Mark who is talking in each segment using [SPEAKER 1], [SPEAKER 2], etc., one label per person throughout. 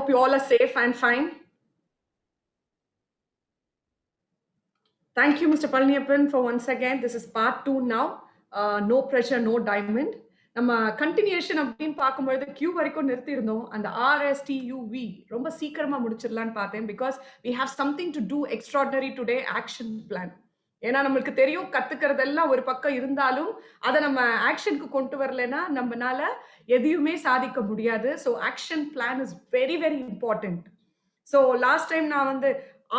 [SPEAKER 1] You all are safe and fine. Thank you, Mr. Palniappan, for once again. This is part 2 now. No pressure, no diamond. நம்ம continuation அப்படின்னு பார்க்கும்பொழுது Q வரைக்கும் நிறுத்தியிருந்தோம். அந்த RSTUV ரொம்ப சீக்கிரமா முடிச்சிடலான்னு பார்த்தேன். Because we have something to do extraordinary today action plan. ஏன்னா நம்மளுக்கு தெரியும் கத்துக்கிறதெல்லாம் ஒரு பக்கம் இருந்தாலும் அதை நம்ம ஆக்ஷனுக்கு கொண்டு வரலைன்னா நம்மனால எதையுமே சாதிக்க முடியாது. So action plan is very very important. So last time நான் வந்து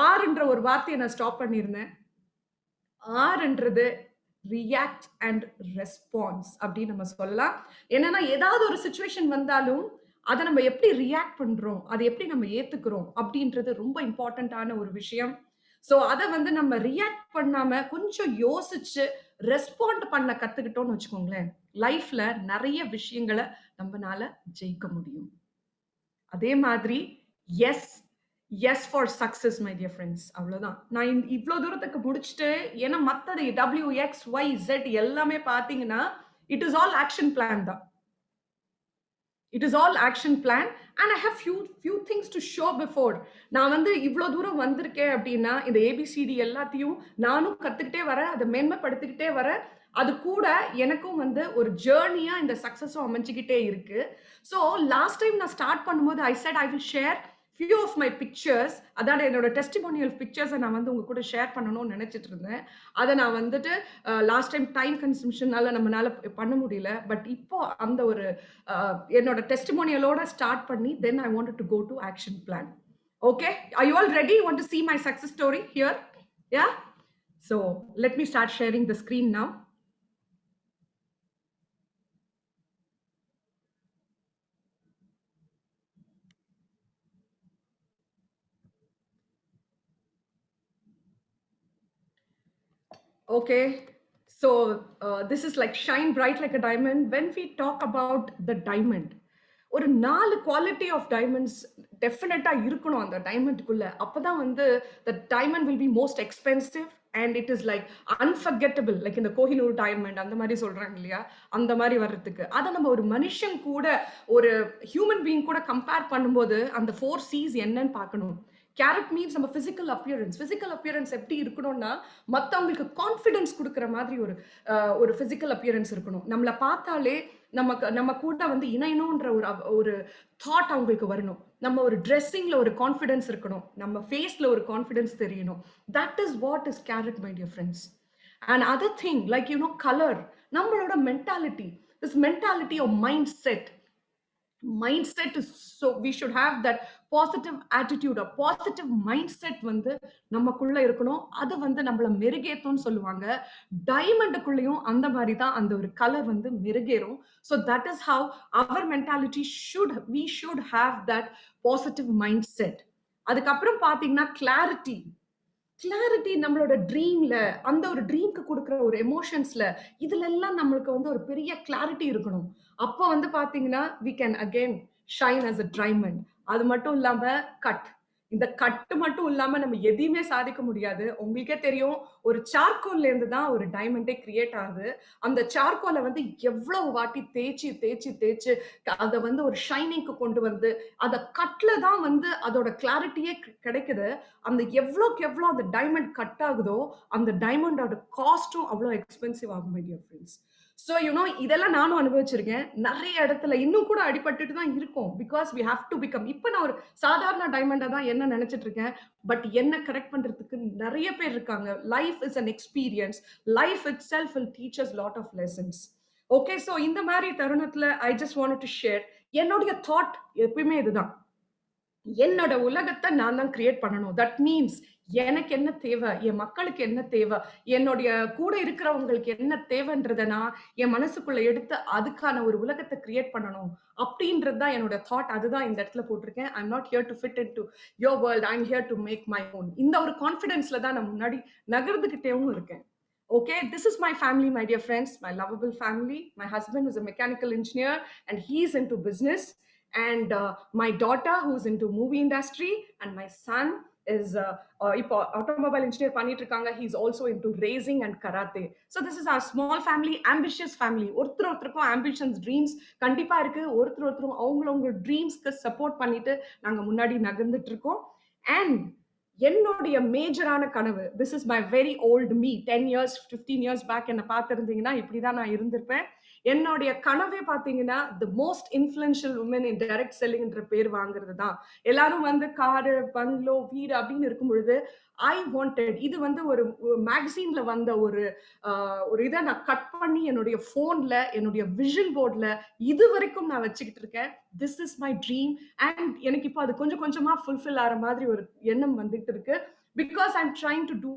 [SPEAKER 1] ஆர்ன்ற ஒரு வார்த்தையை நான் ஸ்டாப் பண்ணியிருந்தேன். ஆர்ன்றது ரியாக்ட் அண்ட் ரெஸ்பான்ஸ் அப்படின்னு நம்ம சொல்லலாம். என்னன்னா ஏதாவது ஒரு சுச்சுவேஷன் வந்தாலும் அதை நம்ம எப்படி ரியாக்ட் பண்றோம், அதை எப்படி நம்ம ஏத்துக்கிறோம் அப்படின்றது ரொம்ப இம்பார்ட்டன்டான ஒரு விஷயம். ஸோ அதை வந்து நம்ம ரியாக்ட் பண்ணாம கொஞ்சம் யோசிச்சு ரெஸ்பாண்ட் பண்ண கத்துக்கிட்டோம்னு வச்சுக்கோங்களேன், லைஃப்ல நிறைய விஷயங்களை நம்மனால ஜெயிக்க முடியும். அதே மாதிரி S S for success my dear friends. அவ்வளோதான். நான் இவ்வளோ தூரத்துக்கு முடிச்சுட்டு, ஏன்னா மற்றது WXYZ எல்லாமே பார்த்தீங்கன்னா it is all action plan தான். It is all action plan and I have few things to show before. நான் வந்து இவ்வளோ தூரம் வந்திருக்கேன் அப்படின்னா இந்த ABCD எல்லாத்தையும் நானும் கற்றுக்கிட்டே வரேன், அதை மேன்மைப்படுத்திக்கிட்டே வரேன். அது கூட எனக்கும் வந்து ஒரு ஜேர்னியா இந்த சக்ஸஸும் அமைஞ்சிக்கிட்டே இருக்கு. ஸோ லாஸ்ட் டைம் நான் ஸ்டார்ட் பண்ணும்போது ஐ set I will share few of my pictures. அதான் என்னோட டெஸ்டிமோனியல் பிக்சர்ஸை நான் வந்து உங்க கூட ஷேர் பண்ணணும்னு நினைச்சிட்டு இருந்தேன். அதை நான் வந்துட்டு லாஸ்ட் டைம் டைம் கன்சம்ஷனால நம்மளால பண்ண முடியல. பட் இப்போ அந்த ஒரு என்னோட டெஸ்டிமோனியலோட ஸ்டார்ட் பண்ணி then I wanted to go to action plan. Okay, are you all ready? Want to see my success story here? Yeah, so let me start sharing the screen now. Okay, so this is like shine bright like a diamond. When we talk about the diamond, ஒரு 4 quality of diamonds டெஃபினட்டா இருக்கணும் அந்த டைமண்ட்குள்ள. அப்பதான் வந்து the diamond will be most expensive and it is like unforgettable, like இந்த Kohinoor diamond அந்த மாதிரி சொல்றாங்க இல்லையா, அந்த மாதிரி வர்றதுக்கு அதை நம்ம ஒரு மனுஷன் கூட ஒரு ஹியூமன் பீயிங் கூட கம்பேர் பண்ணும்போது அந்த 4 C's என்னன்னு பார்க்கணும். கேரட் மீன்ஸ் நம்ம ஃபிசிக்கல் அப்பியரன்ஸ். ஃபிசிக்கல் அப்பியரன்ஸ் எப்படி இருக்கணும்னா மற்றவங்களுக்கு கான்ஃபிடன்ஸ் கொடுக்குற மாதிரி ஒரு ஃபிசிக்கல் அப்பியரன்ஸ் இருக்கணும். நம்மளை பார்த்தாலே நம்ம கூட வந்து இணையணுன்ற ஒரு தாட் அவங்களுக்கு வரணும். நம்ம ஒரு ட்ரெஸ்ஸிங்ல ஒரு கான்ஃபிடன்ஸ் இருக்கணும், நம்ம ஃபேஸ்ல ஒரு கான்ஃபிடன்ஸ் தெரியணும். That is what is carrot my dear friends. And other thing like colour, நம்மளோட mentality, this mentality of mind set. Mindset is so we should have that positive attitude, a positive mindset வந்து நமக்குள்ள இருக்கணும். அது வந்து நம்மள மெருகேத்தும்னு சொல்லுவாங்க. டைமண்டுக்குள்ளேயும் அந்த மாதிரி தான் அந்த ஒரு கலர் வந்து மெருகேறும். So that is how our mentality we should have that positive mindset. அதுக்கப்புறம் பாத்தீங்கன்னா கிளாரிட்டி. நம்மளோட ட்ரீம்ல, அந்த ஒரு ட்ரீம்க்கு கொடுக்குற ஒரு எமோஷன்ஸ்ல, இதுல எல்லாம் நம்மளுக்கு வந்து ஒரு பெரிய கிளாரிட்டி இருக்கணும். அப்போ வந்து பாத்தீங்கன்னா we can again shine as a diamond. அது மட்டும் இல்லாம இந்த கட்டு மட்டும் இல்லாம நம்ம எதையுமே சாதிக்க முடியாது. உங்களுக்கே தெரியும், ஒரு சார்கோல்ல இருந்து தான் ஒரு டைமண்டே கிரியேட் ஆகுது. அந்த சார்கோலை வந்து எவ்வளவு வாட்டி தேய்ச்சி அதை வந்து ஒரு ஷைனிங்க்கு கொண்டு வந்து அந்த கட்ல தான் வந்து அதோட கிளாரிட்டியே கிடைக்குது. அந்த எவ்வளோக்கு எவ்வளோ அந்த டைமண்ட் கட் ஆகுதோ அந்த டைமண்டோட காஸ்டும் அவ்வளோ எக்ஸ்பென்சிவ் ஆகும் மை டியர் ஃப்ரெண்ட்ஸ். ஸோ இதெல்லாம் நானும் அனுபவிச்சிருக்கேன். நிறைய இடத்துல இன்னும் கூட அடிபட்டுட்டு தான் இருக்கும். Because we have to become. இப்போ நான் ஒரு சாதாரண டைமண்டா தான் என்ன நினைச்சிட்டு இருக்கேன். பட் என்ன கரெக்ட் பண்றதுக்கு நிறைய பேர் இருக்காங்க. Life is an experience. Life itself will teach us lot of lessons. Okay, so இந்த மாதிரி தருணத்துல I just want to share என்னுடைய தாட் எப்பயுமே இதுதான். என்னோட உலகத்தை நான் தான் கிரியேட் பண்ணணும். தட் மீன்ஸ் எனக்கு என்ன தேவை, என் மக்களுக்கு என்ன தேவை, என்னுடைய கூட இருக்கிறவங்களுக்கு என்ன தேவைன்றதை நான் என் மனசுக்குள்ள எடுத்து அதுக்கான ஒரு உலகத்தை கிரியேட் பண்ணணும் அப்படின்றது தான் என்னோட தாட். அதுதான் இந்த இடத்துல போட்டிருக்கேன். I am not here to fit into your world, I am here to make my own. இந்த ஒரு கான்ஃபிடன்ஸ்ல தான் நான் முன்னாடி நகர்ந்துகிட்டேவும் இருக்கேன். Okay, this is my family, my dear friends, my lovable family. My husband is a mechanical engineer and he's into business. And my daughter who's into movie industry, and my son is இப்போ automobile engineer பண்ணிட்டு இருக்காங்க. He is also into racing and karate. So this is our small family, ambitious family. ஒருத்தருக்கும் ambitions, dreams கண்டிப்பா இருக்கு. ஒருத்தரும் அவங்களோட ட்ரீம்ஸ்க்கு support பண்ணிட்டு நாங்க முன்னாடி நகர்ந்துட்டு இருக்கோம். அண்ட் என்னுடைய மேஜரான கனவு, this is my very old me, 10 years 15 years back என்ன பார்த்திருந்தீங்கன்னா இப்படிதான் நான் இருந்திருப்பேன். என்னுடைய கனவே பார்த்தீங்கன்னா the most influential women in direct selling என்ற பேர் வாங்குறது தான். எல்லாரும் வந்து காரு, பங்களோ, வீடு அப்படின்னு இருக்கும் பொழுது ஐ வாண்டட், இது வந்து ஒரு மேகசின்ல வந்த ஒரு இதை நான் கட் பண்ணி என்னுடைய போன்ல, என்னுடைய விஷன் போர்ட்ல இது வரைக்கும் நான் வச்சுக்கிட்டு இருக்கேன். This is my dream. And எனக்கு இப்போ அது கொஞ்சம் கொஞ்சமா ஃபுல்ஃபில் ஆகிற மாதிரி ஒரு எண்ணம் வந்துட்டு இருக்கு. Because I'm trying to do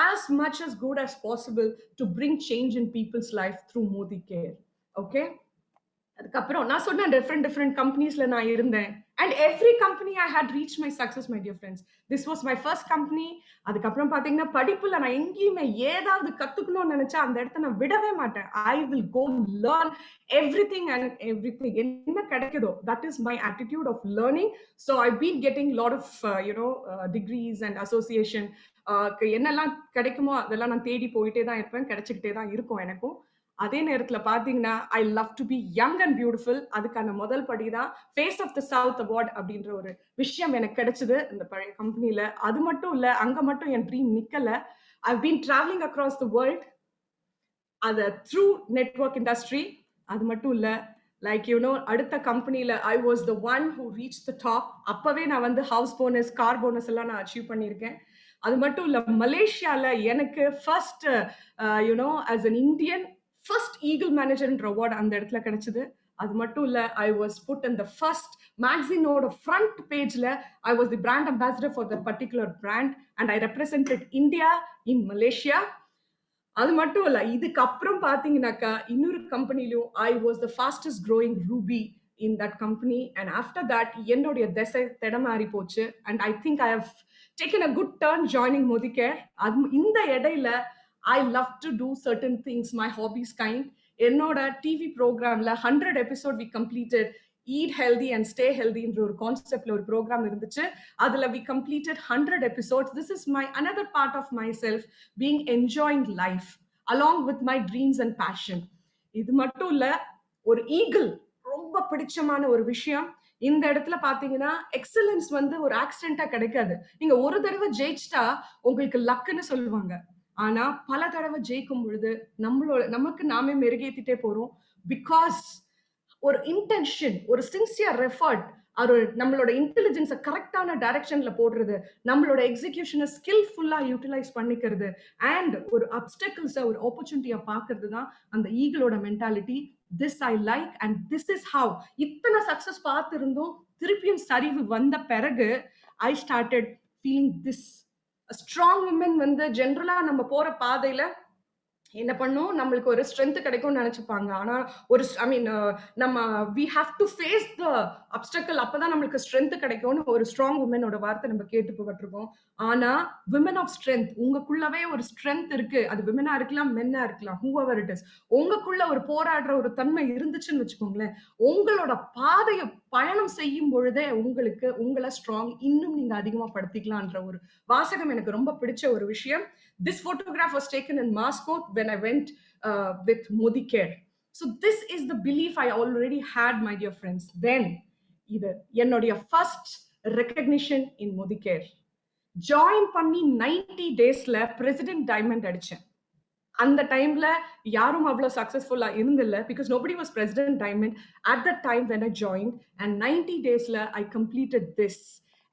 [SPEAKER 1] as much as good as possible to bring change in people's life through Modi Care. Okay? அதுக்கப்புறம் நான் சொன்னேன் டிஃப்ரெண்ட் கம்பெனிஸ்ல நான் இருந்தேன். And every company I had reach my success my dear friends. This was my first company. அதுக்கப்புறம் பாத்தீங்கன்னா படிப்புல நான் எங்கேயுமே ஏதாவது கத்துக்கணும்னு நினைச்சா அந்த இடத்த நான் விடவே மாட்டேன். I will go learn everything and everything. என்ன கிடைக்குதோ that is my attitude of learning. So I been getting lot of degrees and association. என்னெல்லாம் கிடைக்குமோ அதெல்லாம் நான் தேடி போயிட்டே தான் இருப்பேன். கிடைச்சிக்கிட்டே தான் இருக்கும் எனக்கும். அதே நேரத்துல பாத்தீங்கன்னா I love to be young and beautiful. அதுக்கான முதல் படி தான் face of the south award அப்படின்ற ஒரு விஷயம் எனக்கு கிடைச்சது இந்த பழைய கம்பெனில. அது மட்டும் இல்ல, அங்க மட்டும் என் ட்ரீம் நிக்கல. I been travelling across the world அது த்ரூ நெட்வொர்க் இண்டஸ்ட்ரி. அது மட்டும் இல்ல, லைக் அடுத்த கம்பெனில ஐ was the one who reach the top. அப்பவே நான் வந்து ஹவுஸ் போனஸ், கார் போனஸ் எல்லாம் நான் அச்சீவ் பண்ணியிருக்கேன். அது மட்டும் இல்ல, மலேசியால எனக்கு first as an Indian first eagle மேனேஜர்ன்ற அவார்ட் அந்த இடத்துல கிடைச்சது. அது மட்டும் இல்ல, I was put in the first மேகசினோட ஃப்ரண்ட் பேஜ்ல. I was the brand ambassador for the particular brand and I represented India in Malaysia. அது மட்டும் இல்ல, இதுக்கப்புறம் பாத்தீங்கன்னாக்கா இன்னொரு கம்பெனிலும் I was the fastest growing ruby in that company. And after that என்னுடைய திசை தடமாறி போச்சு. And I think I have taken a good turn joining Modi Care. இந்த இடையில I love to do certain things, my hobbies kind. என்னோட TV ப்ரோக்ராம்ல 100 episode we completed. Eat healthy and stay healthy என்ற ஒரு கான்செப்ட்ல ஒரு ப்ரோக்ராம் இருந்துச்சு. அதுல we completed 100 episodes. This is my another part of myself being enjoying life along with my dreams and passion. இது மட்டும் இல்ல, ஒரு ஈகிள் ரொம்ப பிடிச்சமான ஒரு விஷயம். இந்த இடத்துல பாத்தீங்கன்னா எக்ஸலன்ஸ் வந்து ஒரு ஆக்சிடென்டா கிடைக்காது. நீங்க ஒரு தடவை ஜெயிச்சிட்டா உங்களுக்கு லக்குன்னு சொல்லுவாங்க. ஆனா பல தடவை ஜெயிக்கும் பொழுது நமக்கு நாமே மெருகேத்திட்டே போறோம். பிகாஸ் ஒரு இன்டென்ஷன், ஒரு சின்சியர் எஃபர்ட், நம்மளோட இன்டெலிஜென்ஸை கரெக்டான டைரக்ஷன்ல போடுறது, நம்மளோட எக்ஸிகியூஷனை ஸ்கில்ஃபுல்லா யூட்டிலைஸ் பண்ணிக்கிறது, அண்ட் ஒரு அப்டக்கிள்ஸை ஒரு ஆப்பர்ச்சுனிட்டியா பாக்குறது தான் அந்த ஈகிளோட mentality. This I like and this is how. இத்தனை சக்சஸ் பார்த்திருந்தும் திருப்பியும் சரிவு வந்த பிறகு I started feeling this strong women வந்து ஜென்ரலா நம்ம போற பாதையில என்ன பண்ணும், நம்மளுக்கு ஒரு ஸ்ட்ரென்த் கிடைக்கும்னு நினைச்சுப்பாங்க. ஆனா ஒரு நம்ம we have to face the obstacle, அப்பதான் நம்மளுக்கு ஸ்ட்ரென்த் கிடைக்கும்னு ஒரு ஸ்ட்ராங் உமனோட வார்த்தை நம்ம கேட்டுப்பட்டிருக்கோம். ஆனா விமன் ஆஃப் ஸ்ட்ரென்த், உங்களுக்குள்ளவே ஒரு ஸ்ட்ரென்த் இருக்கு. அது விமனா இருக்கலாம், மென்னா இருக்கலாம், ஹூஎவர் இட் இஸ். உங்களுக்குள்ள ஒரு போராடுற ஒரு தன்மை இருந்துச்சுன்னு வச்சுக்கோங்களேன், உங்களோட பாதையை பயணம் செய்யும் பொழுதே உங்களை ஸ்ட்ராங் இன்னும் நீங்க அதிகமா படுத்திக்கலாம்ன்ற ஒரு வாசகம் எனக்கு ரொம்ப பிடிச்ச ஒரு விஷயம். This photograph was taken in Moscow when I went with Modi Care. So this is the belief I already had, my dear friends. Then, இது என்னுடைய first recognition in Modi Care. Join பண்ணி 90 daysல President Diamond அடிச்சேன். அந்த டைம்ல யாரும் அவ்வளவு சக்சஸ்ஃபுல்லா இருந்தில்ல, because nobody was President Diamond at that time when I joined. And 90 daysல I completed this.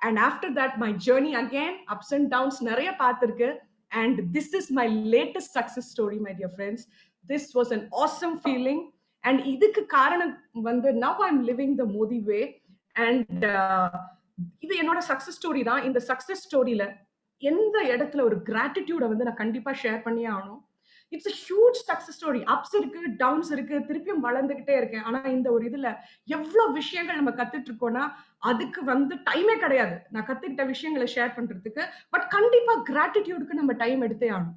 [SPEAKER 1] And after that, my journey again, ups and downs நிறைய பார்த்திருக்கு. And this is my latest success story, my dear friends. This was an awesome feeling. And idukku karanam vandu now I'm living the Modi way. And இது என்னோட success story தான். இந்த success ஸ்டோரியில எந்த இடத்துல ஒரு gratitude வந்து நான் கண்டிப்பா ஷேர் பண்ணியே ஆகணும். It's a huge success story. Ups இருக்கு, டவுன்ஸ் இருக்கு, திருப்பியும் வளர்ந்துகிட்டே இருக்கேன். ஆனா இந்த ஒரு இதுல எவ்வளவு விஷயங்கள் நம்ம கத்துட்டு இருக்கோம்னா அதுக்கு வந்து டைமே கிடையாது நான் கத்துக்கிட்ட விஷயங்களை ஷேர் பண்றதுக்கு. பட் கண்டிப்பா கிராட்டிடியூடுக்கு நம்ம டைம் எடுத்தே ஆகணும்.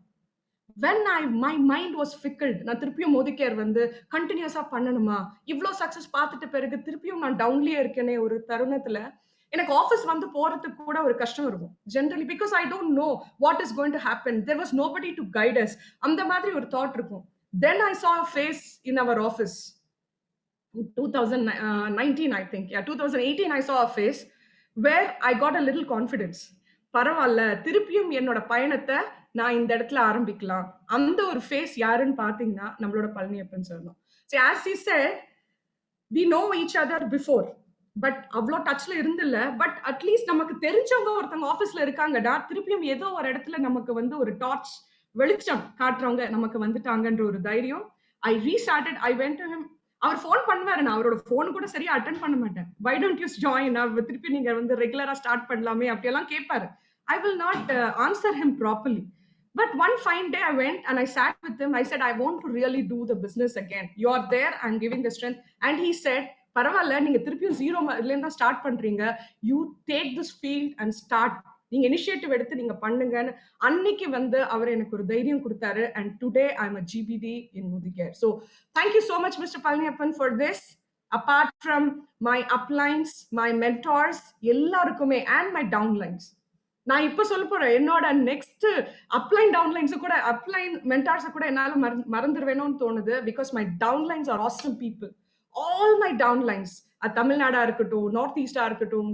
[SPEAKER 1] when my mind was fickle, நான் திருப்பியும் மோடி கேர் வந்து கண்டினியூஸா பண்ணணுமா, இவ்வளவு சக்சஸ் பார்த்துட்ட பிறகு திருப்பியும் நான் டவுன்லயே இருக்கேனே ஒரு தருணத்துல எனக்கு ஆஃபீஸ் வந்து போறதுக்கு கூட ஒரு கஷ்டம் இருக்கும் generally, because I don't know what is going to happen. There was nobody to guide us. அந்த மாதிரி ஒரு தாட் இருக்கும். தென் ஐ saw a face in our office 2019, I think. Yeah, 2018, I saw a face where I got a little confidence. பரவாயில்ல, திருப்பியும் என்னோட பயணத்தை நான் இந்த இடத்துல ஆரம்பிக்கலாம். அந்த ஒரு ஃபேஸ் யாருன்னு பாத்தீங்கன்னா நம்மளோட பழனியப்பன் சார் தான். So as he said, we know each other before, but அவ்வளோ டச்ல இருந்தில்ல. பட் அட்லீஸ்ட் நமக்கு தெரிஞ்சவங்க ஒருத்தவங்க ஆஃபீஸ்ல இருக்காங்கடா, திருப்பியும் ஏதோ ஒரு இடத்துல நமக்கு வந்து ஒரு டார்ச் வெளிச்சம் காட்டுறவங்க நமக்கு வந்துட்டாங்கன்ற ஒரு தைரியம். I restarted. I went to him. அவர் ஃபோன் பண்ணுவாரு, நான் அவரோட ஃபோன் கூட சரியா அட்டென்ட் பண்ண மாட்டேன். வை டோன்ட் யூ ஜாயின், திருப்பி நீங்க வந்து ரெகுலரா ஸ்டார்ட் பண்ணலாமே அப்படியெல்லாம் கேட்பாரு. I will not answer him properly. But one fine day I went and I sat with him. I said, I want to really do the business again. You're there, I'm giving the strength. And he said, பரவாயில்ல, நீங்க திருப்பியும் ஜீரோல இருந்தா start பண்றீங்க. You take this field and start. நீங்க initiative எடுத்து நீங்க பண்ணுங்கன்னு அன்னைக்கு வந்து அவர் எனக்கு ஒரு தைரியம் கொடுத்தாரு. And today I am a GBD in Mudikere. So thank you so much, Mr. Palaniappan, for this. Apart from my uplines, my mentors, எல்லாருக்குமே, and my downlines. நான் இப்ப சொல்ல போறேன், என்னோட நெக்ஸ்ட் அப்லைன் டவுன்லைன்ஸ் கூட, அப்லைன் மென்டார்ஸ் கூட என்னால மறந்துடுவேணும்னு தோணுது. Because my downlines are awesome people. All my downlines, தமிழ்நாடா இருக்கட்டும், நார்த் ஈஸ்டா இருக்கட்டும்,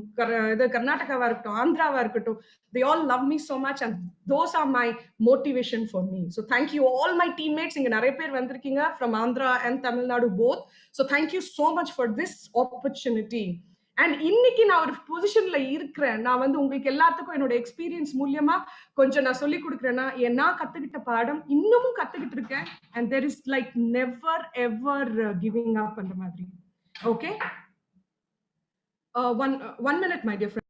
[SPEAKER 1] இது கர்நாடகாவா இருக்கட்டும், ஆந்திராவா இருக்கட்டும், they all love me so much and those are my motivation for me. So thank you all my teammates. இங்க நிறைய பேர் வந்திருக்கீங்க from Andhra and Tamil Nadu both. So thank you so much for this opportunity. And இன்னைக்கு நான் ஒரு பொசிஷன்ல இருக்கிறேன். நான் வந்து உங்களுக்கு எல்லாத்துக்கும் என்னோட எக்ஸ்பீரியன்ஸ் மூலியமா கொஞ்சம் நான் சொல்லி கொடுக்குறேன்னா, நான் கத்துக்கிட்ட பாடம் இன்னமும் கத்துக்கிட்டு இருக்கேன். And there is like never ever giving up அந்த மாதிரி. Okay, one minute my dear friend.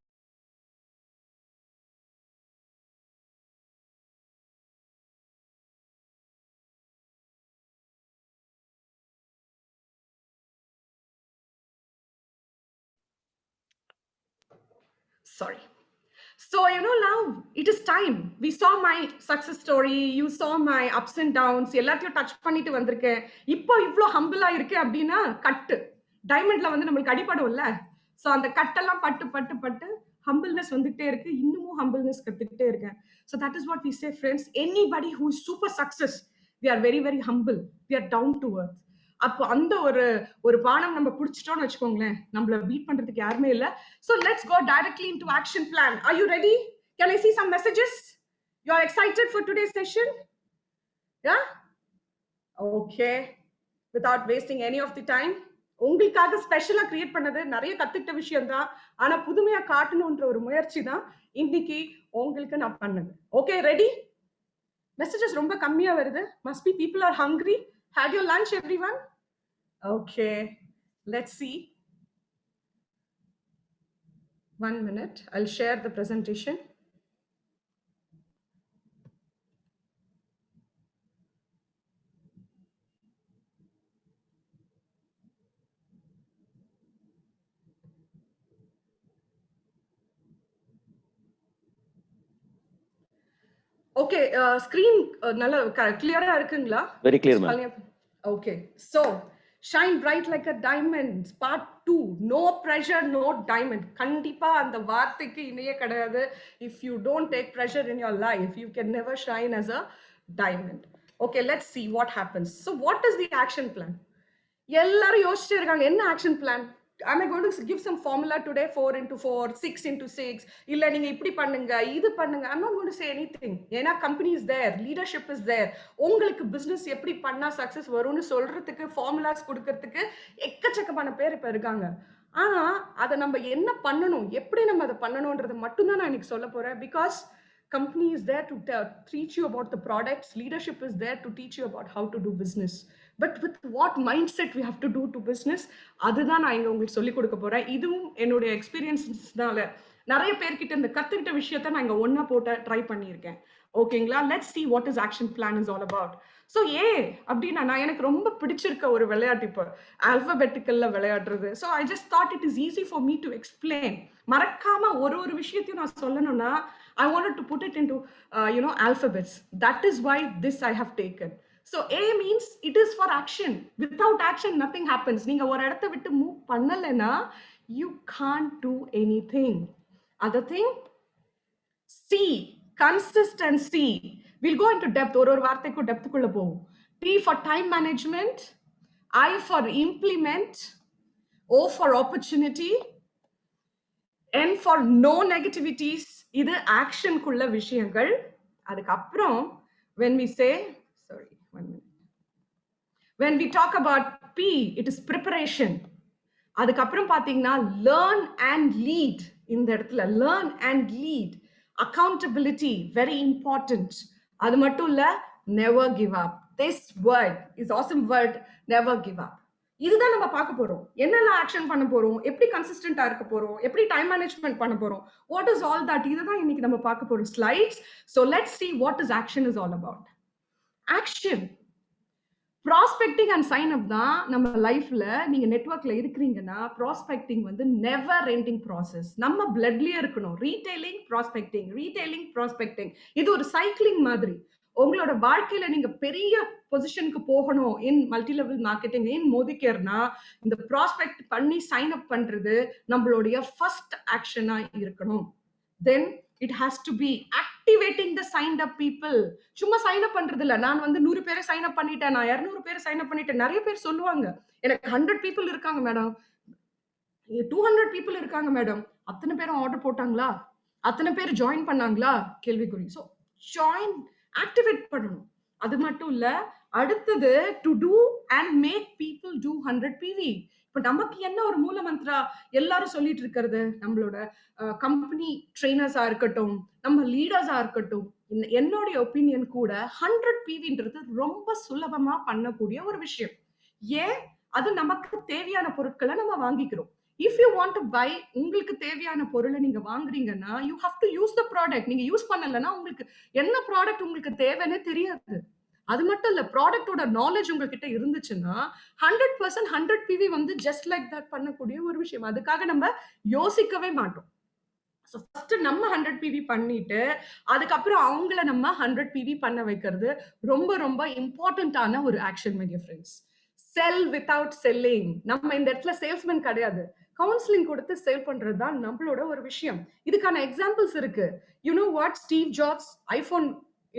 [SPEAKER 1] Sorry. So, now it is time. We saw my success story. You saw my ups and downs. எல்லாத்தையும் touch பண்ணிட்டு வந்திருக்கேன். இப்போ இவ்வளோ ஹம்பிளா இருக்கு அப்படின்னா, கட்டு டைமண்ட்ல வந்து நம்மளுக்கு அடிபடும்ல. ஸோ அந்த கட்டெல்லாம் பட்டு பட்டு பட்டு ஹம்பிள்னஸ் வந்துகிட்டே இருக்கு. இன்னமும் ஹம்பிள்னஸ் கத்துக்கிட்டே இருக்கேன். So that is what we say friends. Anybody who is super success, they are very very humble. They are down to earth. அப்போ அந்த ஒரு பானம் நம்ம பிடிச்சிட்டோம்னு வச்சுக்கோங்களேன், நம்மள பீட் பண்றதுக்கு யாருமே இல்ல. So let's go directly into action plan. Are you ready? Can I see some messages? You are excited for today's session? Yeah? Okay. Without wasting any of the time, உங்களுக்காக ஸ்பெஷலா கிரியேட் பண்ணது நிறைய கத்துக்கிட்ட விஷயம் தான். ஆனா புதுமையா காட்டணும்ன்ற ஒரு முயற்சி தான் இன்னைக்கு உங்களுக்கு நான் பண்ணது. Okay, ready? மெசேஜஸ் ரொம்ப கம்மியா வருது. Must be people are hungry. Had your lunch, everyone? Okay, let's see. 1 minute. I'll share the presentation. Okay, screen nalla clear ah irukungla?
[SPEAKER 2] Very clear, ma'am.
[SPEAKER 1] Okay, so shine bright like a diamond part 2. No pressure, no diamond. Kandipa and vaarthikku iniye kadayadhu. If you don't take pressure in your life, you can never shine as a diamond. Okay, let's see what happens. So what is the action plan? எல்லாரும் யோசிச்சுட்டே இருக்காங்க, என்ன action plan? am I going to give some formula today? 4 into 4, 6 into 6, இல்ல நீங்க இப்படி பண்ணுங்க, இது பண்ணுங்க. I'm not going to say anything. ஏன்னா company is there, leadership is there. உங்களுக்கு business எப்படி பண்ணா சக்சஸ் வரும்னு சொல்றதுக்கு, ஃபார்முலாஸ் கொடுக்கிறதுக்கு எக்கச்சக்கமான பேர் இப்ப இருக்காங்க. ஆனா அதை நம்ம என்ன பண்ணணும், எப்படி நம்ம அதை பண்ணணும்ன்றது மட்டும்தான் நான் இன்னைக்கு சொல்ல போறேன். Because company is there to teach you about the products, leadership is there to teach you about how to do business. But with what mindset we have to do to business, அதுதான் நான் இங்க உங்களுக்கு சொல்லி கொடுக்க போறேன். இதுவும் என்னுடைய எக்ஸ்பீரியன்ஸ்னால நிறைய பேர்கிட்ட இந்த கத்துக்கிட்ட விஷயத்தை நான் இங்க ஒன்னா போட்டு ட்ரை பண்ணியிருக்கேன். ஓகேங்களா? Let's see what is action plan is all about. So அப்படின்னா நான் எனக்கு ரொம்ப பிடிச்சிருக்க ஒரு விளையாட்டு இப்போ ஆல்பபெட்டிக்கல்ல விளையாடுறது. So I just thought it is easy for me to explain. மறக்காம ஒரு விஷயத்தையும் நான் சொல்லணும்னா I wanted to put it into alphabets. That is why this I have taken. So A means it is for action. Without action nothing happens. நீங்க ஒரு இடத்தை விட்டு move பண்ணலனா you can't do anything. Other thing, C, consistency. We'll go into depth. ஒரு வார்த்தைக்கு depth குள்ள போவோம். P for time management, I for implement, O for opportunity, N for no negativities. இது action குள்ள விஷயங்கள். அதுக்கப்புறம் when we say, sorry, 1 minute. When we talk about P, it is preparation. அதுக்கப்புறம் பாத்தீங்கன்னா learn and lead. இந்த இடத்துல learn and lead. Accountability, very important. அது மட்டும் இல்ல, never give up. This word is awesome word, never give up. இதுதான் நம்ம பார்க்க போறோம். என்னெல்லாம் ஆக்ஷன் பண்ண போறோம், எப்படி கன்சிஸ்டன்டா இருக்க போறோம், எப்படி டைம் மேனேஜ்மெண்ட் பண்ண போறோம், வாட் இஸ் ஆல் தட், இதுதான் இன்னைக்கு நம்ம பார்க்க போறோம் slides. So let's see what is action is all about. Action. Prospecting and sign up தான் நம்ம லைஃப்ல. நீங்க நெட்வொர்க்ல இருக்கிறீங்கன்னா ப்ராஸ்பெக்டிங் வந்து நெவர் எண்டிங் ப்ராசஸ். நம்ம பிளட்லயே இருக்கணும். Retailing, prospecting, retailing, prospecting. இது ஒரு சைக்கிளிங் மாதிரி. உங்களோட வாழ்க்கையில நீங்க பெரிய பொசிஷனுக்கு போகணும் இன் மல்டி லெவல் மார்க்கெட்டிங், இன் மோதிகேர்னா இந்த ப்ராஸ்பெக்ட் பண்ணி சைன் அப் பண்றது நம்மளுடைய ஃபர்ஸ்ட் ஆக்ஷனா இருக்கணும். Then it has to be activating the signed up people. சும்மா சைன் அப் பண்றது இல்ல. நான் வந்து 100 பேரை சைன் அப் பண்ணிட்டேன், நான் 200 பேரை சைன் அப் பண்ணிட்டேன். நிறைய பேர் சொல்லுவாங்க, எனக்கு 100 people இருக்காங்க மேடம், 200 people இருக்காங்க மேடம். அத்தனை பேரும் ஆர்டர் போட்டாங்களா, அத்தனை பேர் ஜாயின் பண்ணாங்களா, கேள்விக்குறி. ஸோ ஜாயின், ஆக்டிவேட் பண்ணணும். அது மட்டும் இல்ல, அடுத்தது to do and make people do 100 PV. இப்ப நமக்கு என்ன ஒரு மூல மந்திரா எல்லாரும் சொல்லிட்டு இருக்கிறது, நம்மளோட கம்பெனி ட்ரெயினர்ஸா இருக்கட்டும், நம்ம லீடர்ஸா இருக்கட்டும், என்னுடைய ஒப்பீனியன் கூட 100 PVன்றது ரொம்ப சுலபமா பண்ணக்கூடிய ஒரு விஷயம். ஏன்? அது நமக்கு தேவையான பொருட்களை நம்ம வாங்கிக்கிறோம். If you want to buy, உங்களுக்கு தேவையான பொருளை நீங்க வாங்குறீங்கன்னா you have to use the product. நீங்க யூஸ் பண்ணலன்னா உங்களுக்கு என்ன ப்ராடக்ட் உங்களுக்கு தேவைன்னு தெரியாது. அது மட்டும் இல்ல, ப்ராடக்டோட நாலேஜ் உங்ககிட்ட இருந்துச்சுன்னா 100% 100 PV வந்து ஜஸ்ட் லைக் தட் பண்ணக்கூடிய ஒரு விஷயம். அதுக்காக நம்ம யோசிக்கவே மாட்டோம். ஸோ ஃபர்ஸ்ட் நம்ம 100 PV பண்ணிட்டு அதுக்கப்புறம் அவங்கள நம்ம 100 PV பண்ண வைக்கிறது ரொம்ப ரொம்ப இம்பார்ட்டன்டான ஒரு action my dear friends. Sell without selling. நம்ம இந்த இடத்துல சேல்ஸ்மேன் கிடையாது. கவுன்சிலிங் கொடுத்து சேல் பண்றது தான் நம்மளோட ஒரு விஷயம். இதுக்கான எக்ஸாம்பிள்ஸ் இருக்கு. You know what, Steve jobs iPhone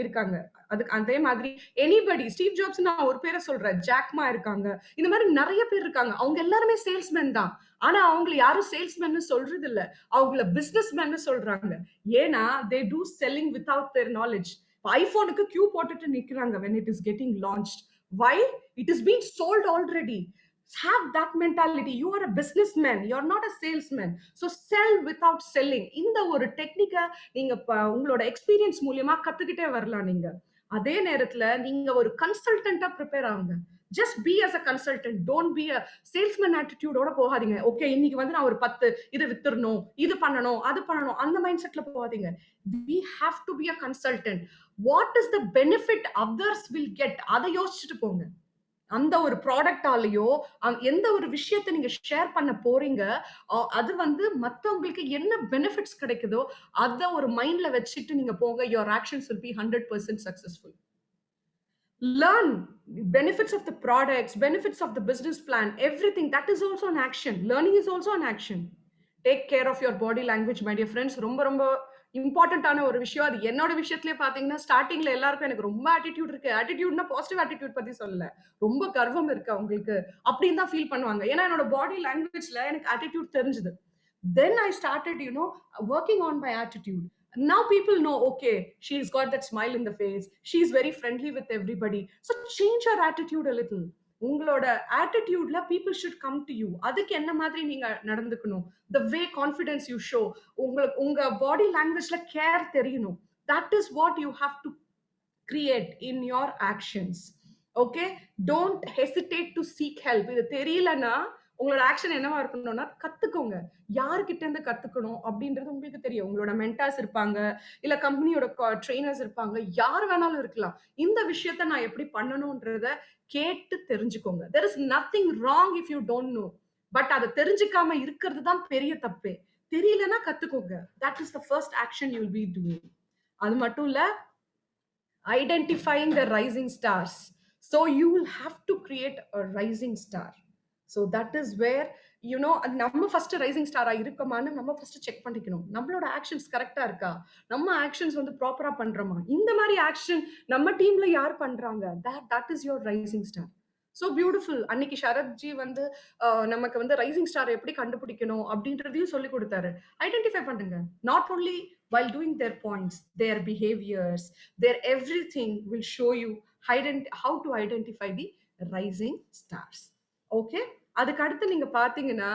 [SPEAKER 1] இருக்காங்க. அதுக்கு அதே மாதிரி எனிபடி, ஸ்டீவ் ஜாப்ஸ் நான் ஒரு பேரை சொல்றேன், ஜாக்மா இருக்காங்க, இந்த மாதிரி நிறைய பேர் இருக்காங்க. அவங்க எல்லாருமே சேல்ஸ்மேன் தான். ஆனா அவங்கள யாரும் சேல்ஸ்மேன் சொல்றது இல்ல, அவங்கள பிசினஸ் மேன் சொல்றாங்க. ஏன்னா they do selling without their knowledge. ஐபோனுக்கு கியூ போட்டுட்டு நிக்கிறாங்க when it is getting launched. Why? It is being sold already. Have that mentality. You are a businessman, you are not a salesman. So sell without selling. இந்த ஒரு டெக்னிக்கை நீங்க உங்களோட experience மூலியமா கத்துக்கிட்டே வரலாம். நீங்க அதே நேரத்துல நீங்க ஒரு கன்சல்டன்ட்டா ப்ரிப்பேர் ஆகுங்க. Just be as a consultant, don't be a salesman ஆட்டிடியூடோட போகாதீங்க. ஓகே, இன்னைக்கு வந்து நான் ஒரு 10 இதை வித்துறணும், இது பண்ணணும், அது பண்ணணும், அந்த மைண்ட் செட்ல போகாதீங்க. we have to be a consultant. what is the benefit others will get, அதை யோசிச்சுட்டு போங்க. அந்த ஒரு ப்ராடக்டாலேயோ எந்த ஒரு விஷயத்தை நீங்க ஷேர் பண்ண போறீங்க, அது வந்து மத்தவங்களுக்கு என்ன பெனிஃபிட்ஸ் கிடைக்குதோ அதை ஒரு மைண்ட்ல வச்சுட்டு நீங்க போங்க. your actions will be 100% successful. Learn benefits of the products, benefits of the business plan, everything. That is also an action. Learning is also an action. Take care of your body language, my dear friends. ரொம்ப ரொம்ப இம்பார்ட்டன்டான ஒரு விஷயம். அது என்னோட விஷயத்திலே பாத்தீங்கன்னா ஸ்டார்டிங்ல எல்லாருக்கும் எனக்கு ரொம்ப ஆட்டிடியூட் இருக்கு. ஆட்டிடியூட்னா பாசிட்டிவ் ஆட்டிடியூட் பத்தி சொல்லல, ரொம்ப கர்வம் இருக்கு அவங்களுக்கு அப்படின்னு தான் ஃபீல் பண்ணுவாங்க. ஏன்னா என்னோட பாடி லாங்குவேஜ்ல எனக்கு ஆட்டிடியூட் தெரிஞ்சது. Then I started, working on my attitude. Now people know, okay, she's got that smile in the face, she's very friendly with everybody. So change your attitude a little. உங்களோட ஆட்டிடியூட்ல people should come to you. அதுக்கு என்ன மாதிரி நீங்க நடந்துக்கணும், the way confidence you show, உங்க பாடி லாங்குவேஜ்ல care தெரியணும். that is what you have to create in your actions. Okay, don't hesitate to seek help. இது தெரியலனா உங்களோட ஆக்ஷன் என்னவா இருக்கணும்னா, கத்துக்கோங்க. யாருக்கிட்ட இருந்து கத்துக்கணும் அப்படின்றது உங்களுக்கு தெரியும். உங்களோட மென்டார்ஸ் இருப்பாங்க, இல்ல கம்பெனியோட ட்ரெயினர்ஸ் இருப்பாங்க, யார் வேணாலும் இருக்கலாம். இந்த விஷயத்த நான் எப்படி பண்ணணும்ன்றத கேட்டு தெரிஞ்சுக்கோங்க. there is nothing wrong if you don't know. But அதை தெரிஞ்சுக்காம இருக்கிறது தான் பெரிய தப்பே. தெரியலனா கத்துக்கோங்க. that is the first action you will be doing. அது மட்டும் இல்ல, identifying the rising stars. So you will have to create a rising star. So that is where அது நம்ம ஃபர்ஸ்ட் ரைசிங் ஸ்டாரா இருக்கோமான்னு நம்ம ஃபர்ஸ்ட் செக் பண்ணிக்கணும். நம்மளோட ஆக்ஷன்ஸ் கரெக்ட்டா இருக்கா? நம்ம ஆக்ஷன்ஸ் வந்து ப்ராப்பரா பண்றோமா? இந்த மாரி ஆக்ஷன் நம்ம டீம்ல யார் பண்றாங்க? That is your rising star. So beautiful. அன்னைக்கு சரத்ஜி வந்து நமக்கு வந்து ரைசிங் ஸ்டார் எப்படி கண்டுபிடிக்கணும் அப்படின்றதையும் சொல்லிக் குடுத்தாரு. ஐடென்டிஃபை பண்ணுங்க. Not only while doing their points, their behaviors, their everything will show you how to identify the rising stars. Okay? அதுக்கு அடுத்து நீங்க பார்த்தீங்கன்னா,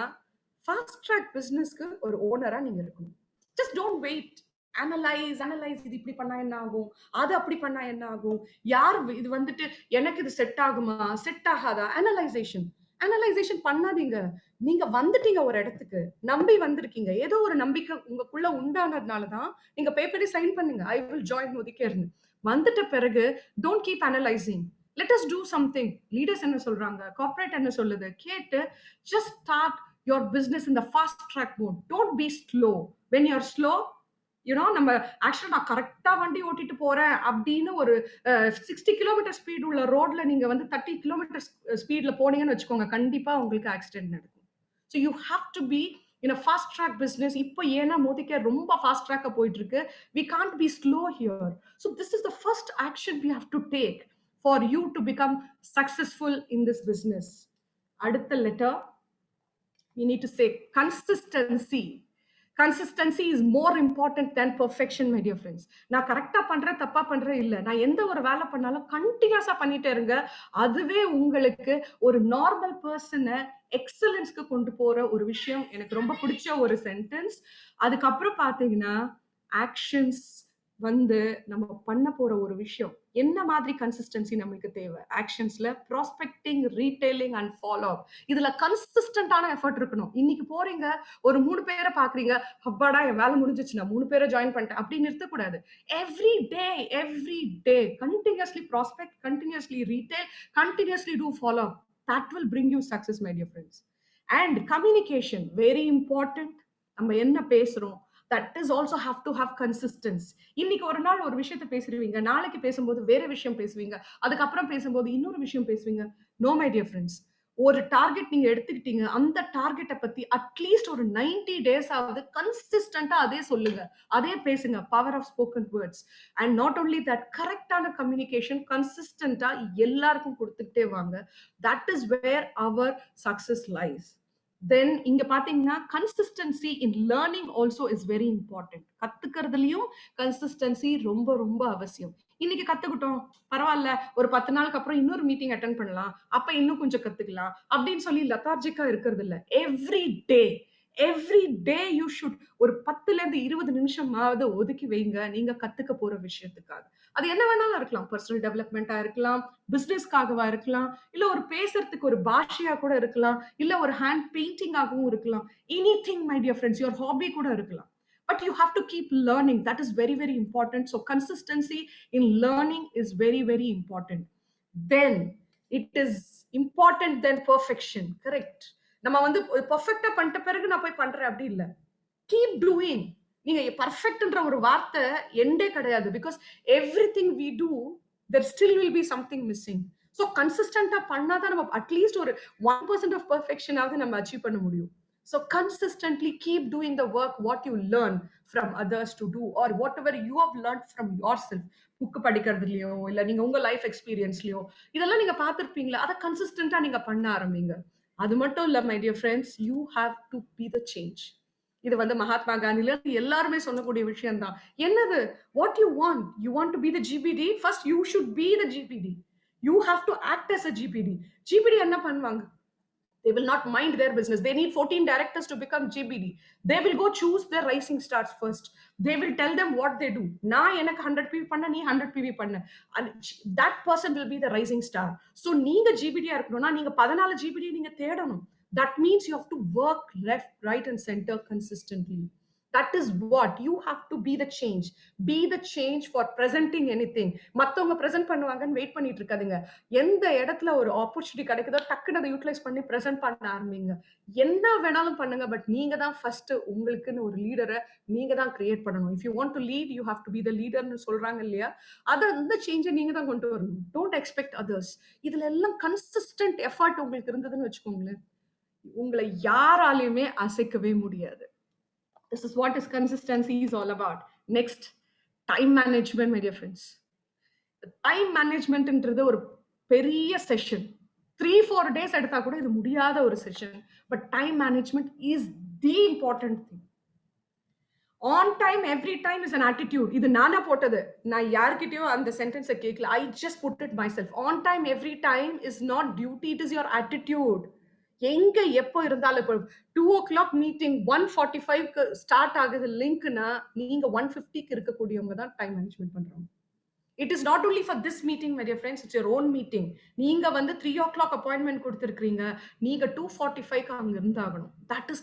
[SPEAKER 1] ஃபாஸ்ட் ட்ராக் பிசினஸ்க்கு ஒரு ஓனரா நீங்க இருக்கணும். Just don't wait. அனலைஸ் இது இப்படி பண்ணா என்ன ஆகும்? அது அப்படி பண்ணா என்ன ஆகும்? யார் இது வந்துட்டு எனக்கு இது செட் ஆகுமா? செட் ஆகாதா? அனலைசேஷன் பண்ணாதீங்க. நீங்க வந்துட்டீங்க ஒரு இடத்துக்கு. நம்பி வந்திருக்கீங்க. ஏதோ ஒரு நம்பிக்கை உங்களுக்குள்ள உண்டானதுனால தான் நீங்க பேப்பரே சைன் பண்ணுங்க. ஐ வில் ஜாயின் மோதிகேர்ன்னு. வந்துட்ட பிறகு don't keep analysing. Let us do something. Leaders என்ன சொல்றாங்க? கார்ப்பரேட் என்ன சொல்லுது? கேட்டு just start your business in the fast track mode. Don't be slow. When you are slow, நம்ம ஆக்சுவலா நான் கரெக்டா வண்டி ஓட்டிட்டு போறேன் அப்படின்னு ஒரு 60 கிலோமீட்டர் ஸ்பீட் உள்ள ரோட்ல நீங்க வந்து 30 கிலோமீட்டர் ஸ்பீட்ல போனீங்கன்னு வச்சுக்கோங்க, கண்டிப்பா உங்களுக்கு ஆக்சிடென்ட் நடக்கும். So you have to be in a fast track business. இப்போ ஏன்னா மோதிகேர் ரொம்ப ஃபாஸ்ட் ட்ராக்கா போயிட்டு இருக்கு. We can't be slow here. So this is the first action we have to take for you to become successful in this business. அடுத்த letter we need to say consistency. Consistency is more important than perfection, my dear friends. நான் கரெக்டா பண்றேன், தப்பா பண்றேன் இல்ல. நான் எந்த ஒரு வேலை பண்ணாலும் கண்டினியூஸா பண்ணிட்டே இருங்க. அதுவே உங்களுக்கு ஒரு நார்மல் பர்சனை எக்ஸலன்ஸ்க்கு கொண்டு போற ஒரு விஷயம். எனக்கு ரொம்ப பிடிச்ச ஒரு சென்டென்ஸ். அதுக்கப்புறம் பாத்தீங்கன்னா, ஆக்ஷன்ஸ் வந்து நம்ம பண்ண போற ஒரு விஷயம். என்ன மாதிரி கன்சிஸ்டன்சி நம்மளுக்கு தேவை? ஆக்ஷன்ஸ்ல ப்ராஸ்பெக்டிங், ரீடெய்லிங் அண்ட் ஃபாலோ அப். இதுல கன்சிஸ்டன்டான எஃபர்ட் இருக்கணும். இன்னைக்கு போறீங்க, ஒரு 3 பேரை பாக்குறீங்க, அப்பாடா என் வேலை முடிஞ்சிச்சு, நான் 3 பேரை ஜாயின் பண்ணிட்டேன் அப்படின்னு நிறுத்தக்கூடாது. Every day continuously prospect, continuously retail, continuously do follow up. That will bring you success, my dear friends. And communication, very important. நம்ம என்ன பேசுறோம், that is also have to have consistency. இன்னைக்கு ஒரு நாள் ஒரு விஷயத்தை பேசுவீங்க, நாளைக்கு பேசும்போது வேற விஷயம் பேசுவீங்க, அதுக்கப்புறம் பேசும்போது இன்னொரு விஷயம் பேசுவீங்க. No my dear friends. ஒரு டார்கெட் நீங்க எடுத்துக்கிட்டீங்க, அந்த டார்கெட்டை பத்தி அட்லீஸ்ட் ஒரு 90 டேஸ் ஆவது கன்சிஸ்டன்டா அதே சொல்லுங்க, அதே பேசுங்க. Power of spoken words. And not only that, கரெக்டான கம்யூனிகேஷன் கன்சிஸ்டன்டா எல்லாருக்கும் கொடுத்துக்கிட்டே வாங்க. That is where our success lies. Then இங்க பாத்தீங்கன்னா consistency in learning also is very important. கத்துக்கிறதுலயும் கன்சிஸ்டன்சி ரொம்ப ரொம்ப அவசியம். இன்னைக்கு கத்துக்கிட்டோம், பரவாயில்ல, ஒரு 10 நாளுக்கு அப்புறம் இன்னொரு மீட்டிங் அட்டென்ட் பண்ணலாம், அப்ப இன்னும் கொஞ்சம் கத்துக்கலாம் அப்படின்னு சொல்லி லெத்தார்ஜிக்கா இருக்கிறது இல்ல. எவ்ரி டே யூ ஷுட் ஒரு 10ல இருந்து 20 நிமிஷமாவது ஒதுக்கி வைங்க நீங்க கத்துக்க போற விஷயத்துக்காக. அது என்ன வேணாலும் இருக்கலாம். பர்சனல் டெவலப்மெண்டா இருக்கலாம், பிசினஸ்க்காகவா இருக்கலாம், இல்ல ஒரு பேசுறதுக்கு ஒரு பாஷையா கூட இருக்கலாம், இல்ல ஒரு ஹேண்ட் பெயிண்டிங்காகவும் இருக்கலாம். Anything my dear friends, your hobby கூட இருக்கலாம். But you have to keep learning. That is very, very important. So consistency in learning is very, very important. Then it is important than perfection. Correct. நம்ம வந்து பெர்ஃபெக்ட்டா பண்ணிட்ட பிறகு நான் போய் பண்றேன் அப்படி இல்ல. Keep doing. நீங்க பெர்ஃபெக்ட்ன்ற ஒரு வார்த்தை எண்டே கிடையாது. Because everything we do there still will be something missing. So கன்சிஸ்டன்டா பண்ணாதான் நம்ம அட்லீஸ்ட் ஒரு 1% ஆஃப் பெர்ஃபெக்ஷனாவது நம்ம அச்சீவ் பண்ண முடியும். So consistently keep doing the work what you learn from others to do, or whatever you have learned from yourself. Book படிக்கிறதுலயோ இல்ல நீங்க உங்க லைஃப் எக்ஸ்பீரியன்ஸ்லயோ இதெல்லாம் நீங்க பார்த்திருப்பீங்களா, அதை கன்சிஸ்டன்டா நீங்க பண்ண ஆரம்பிங்க. அது மட்டும் இல்ல my dear friends, you have to be the change. இது வந்து மகாத்மா காந்தில எல்லாருமே சொல்லக்கூடிய விஷயம் தான். என்னது? What you want to be the GPT, first you should be the GPT. You have to act as a GPT. GPT என்ன பண்ணுவாங்க? They will not mind their business. They need 14 directors to become GBD. They will go choose their rising stars first. They will tell them what they do. நான் எனக்கு 100 PV பண்ண, நீ 100 PV பண்ண. And that person will be the rising star. So நீங்க GBD இருக்கணும்னா நீங்க 14 GBD நீங்க தேடணும். That means you have to work left, right and center consistently. That is what you have to be the change. Be the change for presenting anything. மத்தவங்க present பண்ணுவாங்கன்னு wait பண்ணிட்டு இருக்காதீங்க. எந்த இடத்துல ஒரு ஆப்பர்ச்சுனிட்டி கிடைக்குதோ டக்குன்னு அதை யூட்டிலைஸ் பண்ணி பிரசன்ட் பண்ண ஆரம்பிங்க. என்ன வேணாலும் பண்ணுங்க, பட் நீங்க தான் ஃபர்ஸ்ட் உங்களுக்குன்னு ஒரு லீடரை நீங்க தான் கிரியேட் பண்ணணும். If you want to lead, you have to be the லீடர்னு சொல்றாங்க இல்லையா, அந்த சேஞ்சை நீங்க தான் கொண்டு வரணும். Don't expect others. இதுல எல்லாம் கன்சிஸ்டன்ட் எஃபர்ட் உங்களுக்கு இருந்ததுன்னு வச்சுக்கோங்களேன், உங்களை யாராலையுமே அசைக்கவே முடியாது. This is what is consistency is all about. Next, time management, my dear friends. Time மேனேஜ்மெண்ட்ன்றது ஒரு பெரிய செஷன். 3-4 டேஸ் எடுத்தா கூட இது முடியாத ஒரு session. But time management is the important thing. On time every time is an attitude. இது நானா போட்டது, நான் யார்கிட்டயோ அந்த சென்டென்ஸை கேட்கல. I just put it myself. On time every time is not duty, it is your attitude. எங்க எப்போ இருந்தாலும் இப்போ 2 o'clock மீட்டிங் 1:45க்கு ஸ்டார்ட் ஆகுது லிங்க்னா நீங்க 1:50க்கு இருக்கக்கூடியவங்க தான் டைம் மேனேஜ்மெண்ட் பண்றாங்க. It is not only for this meeting, my dear friends, it's your own meeting. நீங்க வந்து 3 o'clock appointment கொடுத்திருக்கீங்க, நீங்க 2:45க்கு அங்க இருந்தாகணும். That is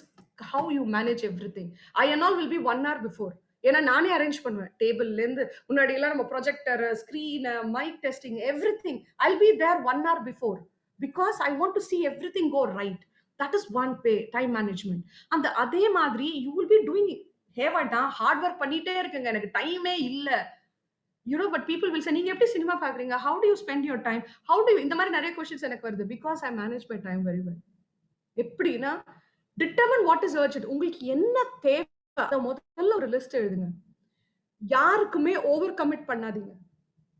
[SPEAKER 1] how you manage everything. I and all will be 1 hour before. ஏன்னா நானே arrange பண்ணுவேன். டேபிள்ல இருந்து முன்னாடி எல்லாம் நம்ம projector, screen, mic testing, everything. I'll be there 1 hour before because I want to see everything go right. That is one way, time management. அந்த அதே மாதிரி you will be doing ஹேவட்டா ஹார்ட் ஒர்க் பண்ணிட்டே இருக்குங்க, எனக்கு டைமே இல்ல. But people will say, நீங்க எப்படி சினிமா பாக்குறீங்க? How do you spend your time? How do you இந்த மாதிரி நிறைய questions எனக்கு வருது. Because I manage my time very well. எப்படின்னா, determine what is urgent. உங்களுக்கு என்ன தேவை? அத முதல்ல ஒரு லிஸ்ட் எழுதுங்க. யாருக்குமே ஓவர் கமிட் பண்ணாதீங்க.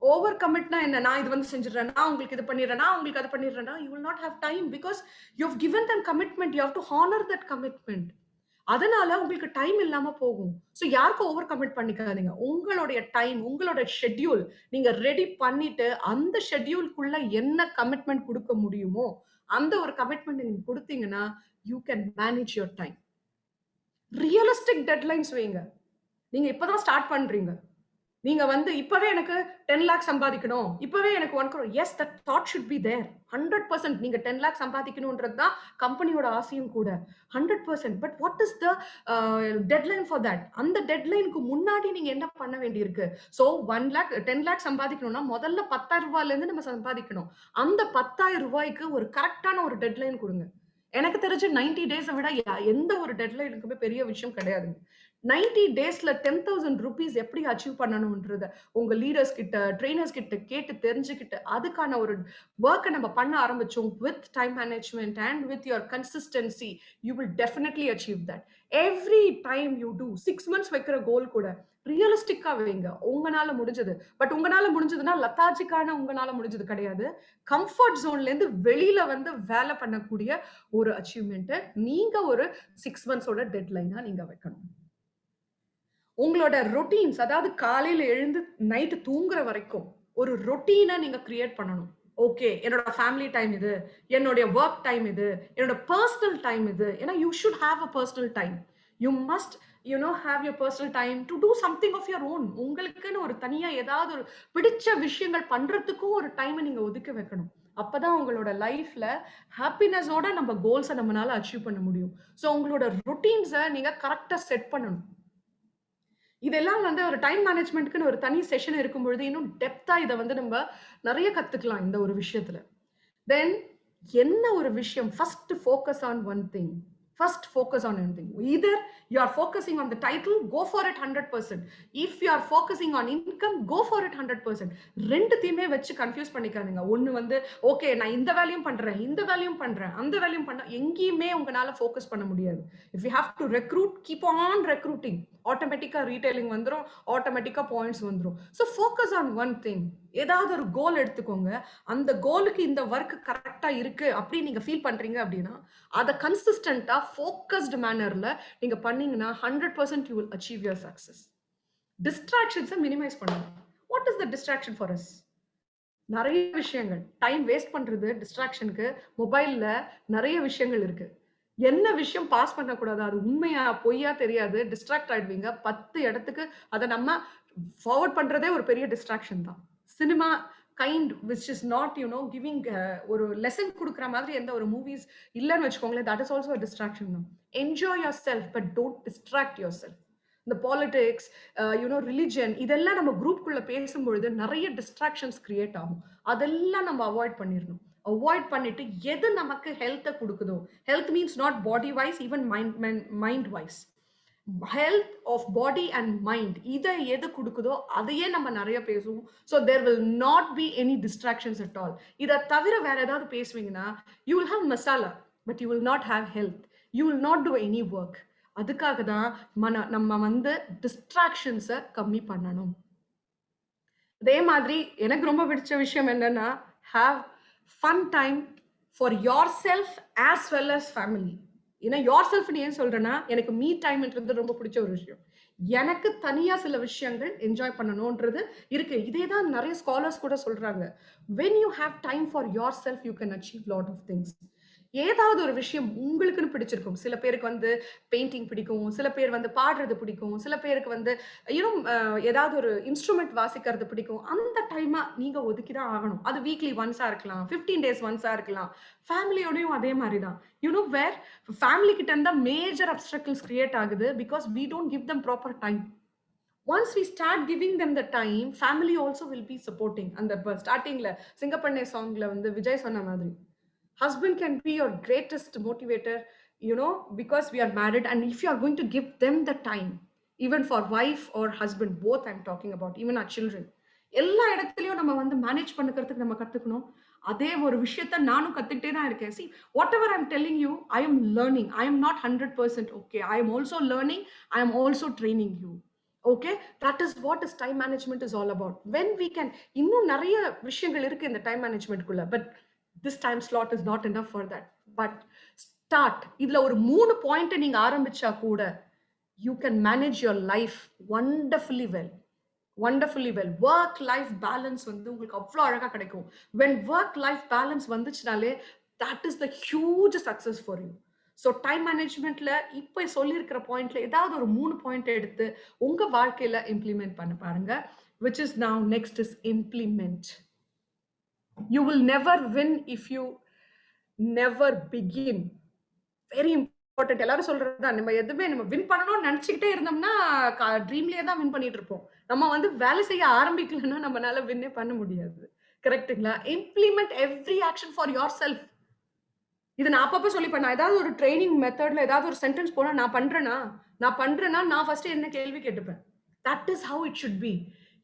[SPEAKER 1] ஓவர் கமிட்னா என்ன? நான் இது வந்து செஞ்சிடுறேன், நான் உங்களுக்கு இது பண்ணிடுறேன், நான் உங்களுக்கு அது பண்ணிடுறேன்னா, you will not have time because you have given them commitment. You have to honor that commitment. அதனால உங்களுக்கு டைம் இல்லாம போகும். சோ யாருக்கும் ஓவர் கமிட் பண்ணிக்காதீங்க. உங்களுடைய டைம், உங்களோட ஷெட்யூல் நீங்க ரெடி பண்ணிட்டு அந்த ஷெட்யூல்க்குள்ள என்ன கமிட்மெண்ட் கொடுக்க முடியுமோ அந்த ஒரு கமிட்மெண்ட் நீங்க கொடுத்தீங்கன்னா you can manage your time. Realistic deadlines வைங்க. நீங்க இப்பதான் ஸ்டார்ட் பண்றீங்க, நீங்க வந்து இப்பவே எனக்கு 10 lakh சம்பாதிக்கணும், இப்பவே எனக்கு 1 crore. Yes, that thought should be there. 100% நீங்க 10 lakh சம்பாதிக்கணும்ன்றது தான் கம்பெனியோட ஆசையும் கூட. 100%. But what is the deadline for that? அந்த டெட்லைனுக்கு முன்னாடி நீங்க என்ன பண்ண வேண்டியிருக்கு? ஸோ 1 lakh 10 lakh சம்பாதிக்கணும்னா முதல்ல 10,000 ரூபாயில இருந்து நம்ம சம்பாதிக்கணும். அந்த 10,000 ரூபாய்க்கு ஒரு கரெக்டான ஒரு டெட்லைன் கொடுங்க. எனக்கு தெரிஞ்சு 90 டேஸை விட எந்த ஒரு டெட்லைனுக்குமே பெரிய விஷயம் கிடையாதுங்க. 90 டேஸ்ல 10,000 rupees எப்படி அச்சீவ் பண்ணணும்ன்றத உங்க லீடர்ஸ் கிட்ட, ட்ரெயினர்ஸ் கிட்ட கேட்டு தெரிஞ்சுக்கிட்டு அதுக்கான ஒரு ஒர்க்கை நம்ம பண்ண ஆரம்பிச்சோம் with time management and with your consistency, you will definitely achieve that. Every time you do 6 months வைக்கிற கோல் கூட ரியலிஸ்டிக்கா வைங்க. உங்களால முடிஞ்சது. பட் உங்களால முடிஞ்சதுன்னா லத்தாஜிக்கான உங்களால முடிஞ்சது கிடையாது. கம்ஃபர்ட் ஜோன்ல இருந்து வெளியில வந்து வேலை பண்ணக்கூடிய ஒரு அச்சீவ்மெண்ட் நீங்க ஒரு 6 months டெட்லைனா நீங்க வைக்கணும். உங்களோட ரொட்டீன்ஸ், அதாவது காலையில எழுந்து நைட்டு தூங்குற வரைக்கும் ஒரு ரொட்டீனை நீங்க கிரியேட் பண்ணணும். ஓகே, என்னோட ஃபேமிலி டைம் இது, என்னோட ஒர்க் டைம் இது, என்னோட பர்சனல் டைம் இது. ஏன்னா you should have a personal time. You must have your personal time to do something of your own. உங்களுக்குன்னு ஒரு தனியா ஏதாவது ஒரு பிடிச்ச விஷயங்கள் பண்றதுக்கும் ஒரு டைமை நீங்க ஒதுக்க வைக்கணும். அப்பதான் உங்களோட லைஃப்ல ஹாப்பினஸோட நம்ம கோல்ஸை நம்மளால அச்சீவ் பண்ண முடியும். ஸோ உங்களோட ரொட்டீன்ஸை நீங்க கரெக்டா செட் பண்ணணும். இதெல்லாம் வந்து ஒரு டைம் மேனேஜ்மெண்ட்க்குன்னு ஒரு தனி செஷன் இருக்கும் பொழுது இன்னும் டெப்தா இதை வந்து நம்ம நிறைய கத்துக்கலாம் இந்த ஒரு விஷயத்துல. தென் என்ன ஒரு விஷயம், first focus on one thing. First focus on anything. Either you are focusing on the title, go for it 100%. If you are focusing on income, go for it 100%. ரெண்டுத்தையுமே வச்சு கன்ஃபியூஸ் பண்ணிக்காதீங்க. ஒன்னு வந்து ஓகே நான் இந்த வேலையும் பண்றேன், இந்த வேலையும் பண்றேன், அந்த வேலையும் பண்ண எங்கேயுமே உங்களால ஃபோக்கஸ் பண்ண முடியாது. If you have to recruit, keep on recruiting. ஆட்டோமேட்டிக்கா ரீட்டைலிங் வந்துடும், ஆட்டோமேட்டிக்கா பாயிண்ட்ஸ் வந்துடும். So focus on one thing. ஏதாவது ஒரு கோல் எடுத்துக்கோங்க. அந்த கோலுக்கு இந்த ஒர்க் கரெக்டா இருக்கு அப்படி நீங்க ஃபீல் பண்றீங்க அப்படின்னா அதை கன்சிஸ்டன்டா ஃபோக்கஸ்டு மேனர்ல நீங்க பண்ணீங்கன்னா 100% you will achieve your success. டிஸ்ட்ராக்ஷன்ஸை மினிமைஸ் பண்ணுங்க. What is the distraction for us? நிறைய விஷயங்கள். டைம் வேஸ்ட் பண்றது டிஸ்ட்ராக்ஷனுக்கு மொபைல்ல நிறைய விஷயங்கள் இருக்கு. என்ன விஷயம் பாஸ் பண்ணக்கூடாது, அது உண்மையா பொய்யா தெரியாது, டிஸ்ட்ராக்ட் ஆயிடுவீங்க. 10 இடத்துக்கு அதை நம்ம ஃபார்வர்ட் பண்றதே ஒரு பெரிய டிஸ்ட்ராக்ஷன் தான். Cinema kind which is not giving ஒரு லெசன் கொடுக்குற மாதிரி எந்த ஒரு மூவிஸ் இல்லைன்னு வச்சுக்கோங்களேன், தட் இஸ் ஆல்சோ டிஸ்ட்ராக்ஷன் தான். Enjoy your self but don't distract your self. இந்த பாலிடிக்ஸ், ரிலிஜன், இதெல்லாம் நம்ம குரூப்குள்ள பேசும்பொழுது நிறைய டிஸ்ட்ராக்ஷன்ஸ் கிரியேட் ஆகும். அதெல்லாம் நம்ம அவாய்ட் பண்ணிடணும். அவாய்ட் பண்ணிட்டு எது நமக்கு ஹெல்த்தை கொடுக்குதோ, health means not body wise, even mind wise, health of body and mind, இதை எது கொடுக்குதோ அதையே நம்ம நிறைய பேசுவோம். So there will not be any distractions at all. இதை தவிர வேற ஏதாவது பேசுவீங்கன்னா you will have masala. But you will not have health, you will not do any work. அதுக்காக தான் நம்ம வந்து டிஸ்ட்ராக்ஷன்ஸை கம்மி பண்ணணும். அதே மாதிரி எனக்கு ரொம்ப பிடிச்ச விஷயம் என்னன்னா, have fun time for yourself as well as family. ஏன்னா யோர் செல்ஃப்னு ஏன் சொல்றேன்னா, எனக்கு மீ டைம்ன்றது ரொம்ப பிடிச்ச ஒரு விஷயம். எனக்கு தனியா சில விஷயங்கள் என்ஜாய் பண்ணணும்ன்றது இருக்கு. இதே தான் நிறைய ஸ்காலர்ஸ் கூட சொல்றாங்க. when you have time for yourself you can achieve lot of things. ஏதாவது ஒரு விஷயம் உங்களுக்குன்னு பிடிச்சிருக்கும். சில பேருக்கு வந்து பெயிண்டிங் பிடிக்கும், சில பேர் வந்து பாடுறது பிடிக்கும், சில பேருக்கு வந்து யூனோ ஏதாவது ஒரு இன்ஸ்ட்ருமெண்ட் வாசிக்கிறது பிடிக்கும். அந்த டைமை நீங்க ஒதுக்கி தான் ஆகணும். அது வீக்லி ஒன்ஸா இருக்கலாம், 15 டேஸ் ஒன்ஸா இருக்கலாம். ஃபேமிலியோடையும் அதே மாதிரி தான். வேர் ஃபேமிலி கிட்ட இருந்தா மேஜர் அப்ஸ்ட்ரக்கிள்ஸ் கிரியேட் ஆகுது because we don't give them proper time. Once we start giving them the time, family also will be supporting. அந்த ஸ்டார்டிங்ல சிங்கப்பண்ணே சாங்ல வந்து விஜய் சொன்ன மாதிரி, husband can be your greatest motivator, because we are married, and if you are going to give them the time, even for wife or husband, both I'm talking about, even our children, எல்லா இடத்துலயும் நம்ம வந்து manage பண்ணிக்கிறதுக்கு நம்ம கத்துக்கணும். அதே ஒரு விஷயத்த நானும் கத்துக்கிட்டே தான் இருக்கேன். See, whatever I'm telling you, I am learning. I am not 100% okay. I am also learning. I am also training you. Okay, that is what is time management is all about. When we can, இன்னும் நிறைய விஷயங்கள் இருக்கு இந்த time மேனேஜ்மெண்ட்குள்ள, but this time slot is not enough for that. But start. இதுல ஒரு 3 point நீங்க ஆரம்பிச்சா கூட you can manage your life wonderfully well. Wonderfully well. Work life balance வந்து உங்களுக்கு அவ்வளவு அழகா கிடைக்கும். When work life balance வந்துச்சுனாலே, that is the huge success for you. So time managementல இப்ப சொல்லியிருக்கிற பாயிண்ட்ல ஏதாவது ஒரு 3 பாயிண்ட் எடுத்து உங்க வாழ்க்கையில இம்ப்ளிமெண்ட் பண்ண பாருங்க. which is now next is implement. You will never win if you never begin. Very important. எல்லாரும் சொல்றதுதான், நம்ம எதுவுமே நம்ம வின் பண்ணணும்னு நினைச்சுக்கிட்டே இருந்தோம்னா ட்ரீம்லயே தான் வின் பண்ணிட்டு இருப்போம். நம்ம வந்து வேலை செய்ய ஆரம்பிக்கலன்னா நம்மளால வின்னே பண்ண முடியாது. கரெக்ட்டுங்களா? Implement every action for your self. இது நான் அப்பப்ப சொல்லிப்பேன். நான் ஏதாவது ஒரு ட்ரைனிங் மெத்தட்ல ஏதாவது ஒரு சென்டென்ஸ் போனா நான் பண்றேன்னா நான் ஃபர்ஸ்ட் என்ன கேள்வி கேட்டுப்பேன். That is how it should be.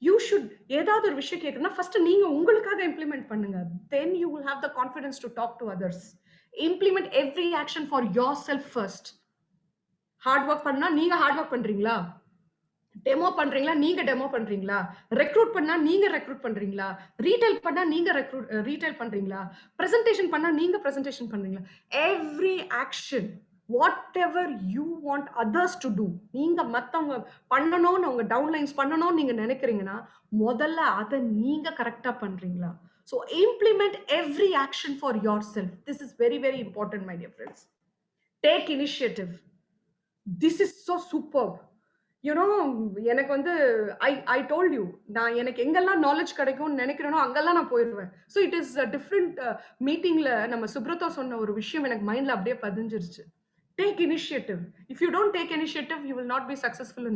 [SPEAKER 1] You should ஏதாவது ஒரு விஷயம் கேட்கணும்னா ஃபர்ஸ்ட் நீங்க உங்களுக்காக இம்ப்ளிமெண்ட் பண்ணுங்க. Then you will have the confidence to talk to others. Implement every action for yourself first. Hard work பண்ணா நீங்க ஹார்ட் ஒர்க் பண்றீங்களா? டெமோ பண்றீங்களா? நீங்க டெமோ பண்றீங்களா? ரெக்ரூட் பண்ணா நீங்க ரெக்ரூட் பண்றீங்களா? ரீட்டைல் பண்ணா நீங்க ரீட்டைல் பண்றீங்களா? பிரசன்டேஷன் பண்ணா நீங்க பிரசன்டேஷன் பண்றீங்களா? Every action, whatever you want others to do, நீங்க மத்தவங்க பண்ணணும்னு, உங்க டவுன்லைன்ஸ் பண்ணணும்னு நீங்க நினைக்கிறீங்கன்னா முதல்ல அதை நீங்க கரெக்டா பண்றீங்களா? So implement every action for yourself. This is very, very important, my dear friends. Take initiative. This is so superb. எனக்கு வந்து ஐ டோல்ட் யூ, நான் எனக்கு எங்கெல்லாம் நாலேஜ் கிடைக்கும்னு நினைக்கிறேனோ அங்கெல்லாம் நான் போயிடுவேன். ஸோ இட் இஸ் டிஃப்ரெண்ட் மீட்டிங்ல நம்ம சுப்ரதா சொன்ன ஒரு விஷயம் எனக்கு மைண்ட்ல அப்படியே பதிஞ்சிருச்சு. Take initiative. If you don't take initiative you will not be successful.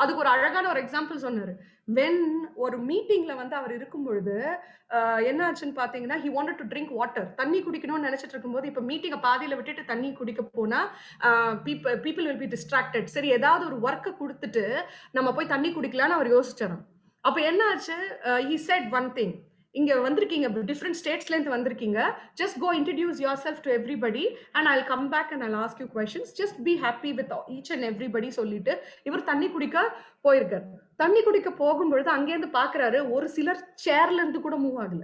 [SPEAKER 1] அதுக்கு ஒரு அழகான ஒரு எக்ஸாம்பிள் சொன்னாரு. வென் ஒரு மீட்டிங்ல வந்து அவர் இருக்கும் பொழுது என்ன ஆச்சுன்னு பாத்தீங்கன்னா, he wanted to drink water. தண்ணி குடிக்கணும்னு நினைச்சிட்டு இருக்கும்போது, இப்ப மீட்டிங்கை பாதியில விட்டுட்டு தண்ணி குடிக்க போனா people will be distracted. சரி, ஏதாவது ஒரு ஒர்க்கை கொடுத்துட்டு நம்ம போய் தண்ணி குடிக்கலான்னு அவர் யோசிச்சாராம். அப்ப என்ன ஆச்சு? he said one thing. இங்க வந்திருக்கீங்க, டிஃப்ரெண்ட் ஸ்டேட்ஸ்ல இருந்து வந்திருக்கீங்க. Just go introduce yourself to everybody and I come back and I ask you questions. Just be happy with each and everybody சொல்லிட்டு இவர் தண்ணி குடிக்க போயிருக்காரு. தண்ணி குடிக்க போகும்பொழுது அங்கேருந்து பாக்குறாரு, ஒரு சிலர் சேர்ல இருந்து கூட மூவ் ஆகல.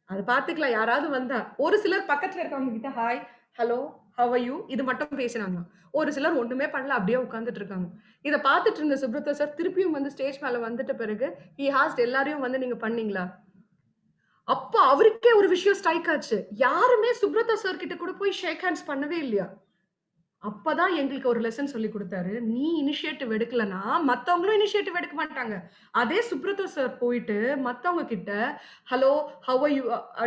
[SPEAKER 1] அது பாத்துக்கலாம், யாராவது வந்தா. ஒரு சிலர் பக்கத்துல இருக்கவங்க கிட்ட hi, hello, how are you இது மட்டும் பேசினாங்க. ஒரு சிலர் ஒண்ணுமே பண்ணல, அப்படியே உட்கார்ந்துட்டு இருக்காங்க. இதை பார்த்துட்டு இருந்த சுப்ரதா சார் திருப்பியும் வந்து ஸ்டேஜ் மேல வந்துட்ட பிறகு he asked எல்லாரையும் வந்து நீங்க பண்ணீங்களா? அப்ப அவருக்கே ஒரு விஷயம் ஸ்ட்ரைக் ஆச்சு. யாருமே சுப்ரதா சார் கிட்ட கூட போய் ஷேக் ஹேண்ட்ஸ் பண்ணவே இல்லையா? அப்பதான் எங்களுக்கு ஒரு லெசன் சொல்லி கொடுத்தாரு. நீ இனிஷியேட்டிவ் எடுக்கலனா மத்தவங்களும் இனிஷியேட்டிவ் எடுக்க மாட்டாங்க. அதே சுப்ரதா சார் போயிட்டு மத்தவங்க கிட்ட ஹலோ, ஹவ் ஆர் யூ,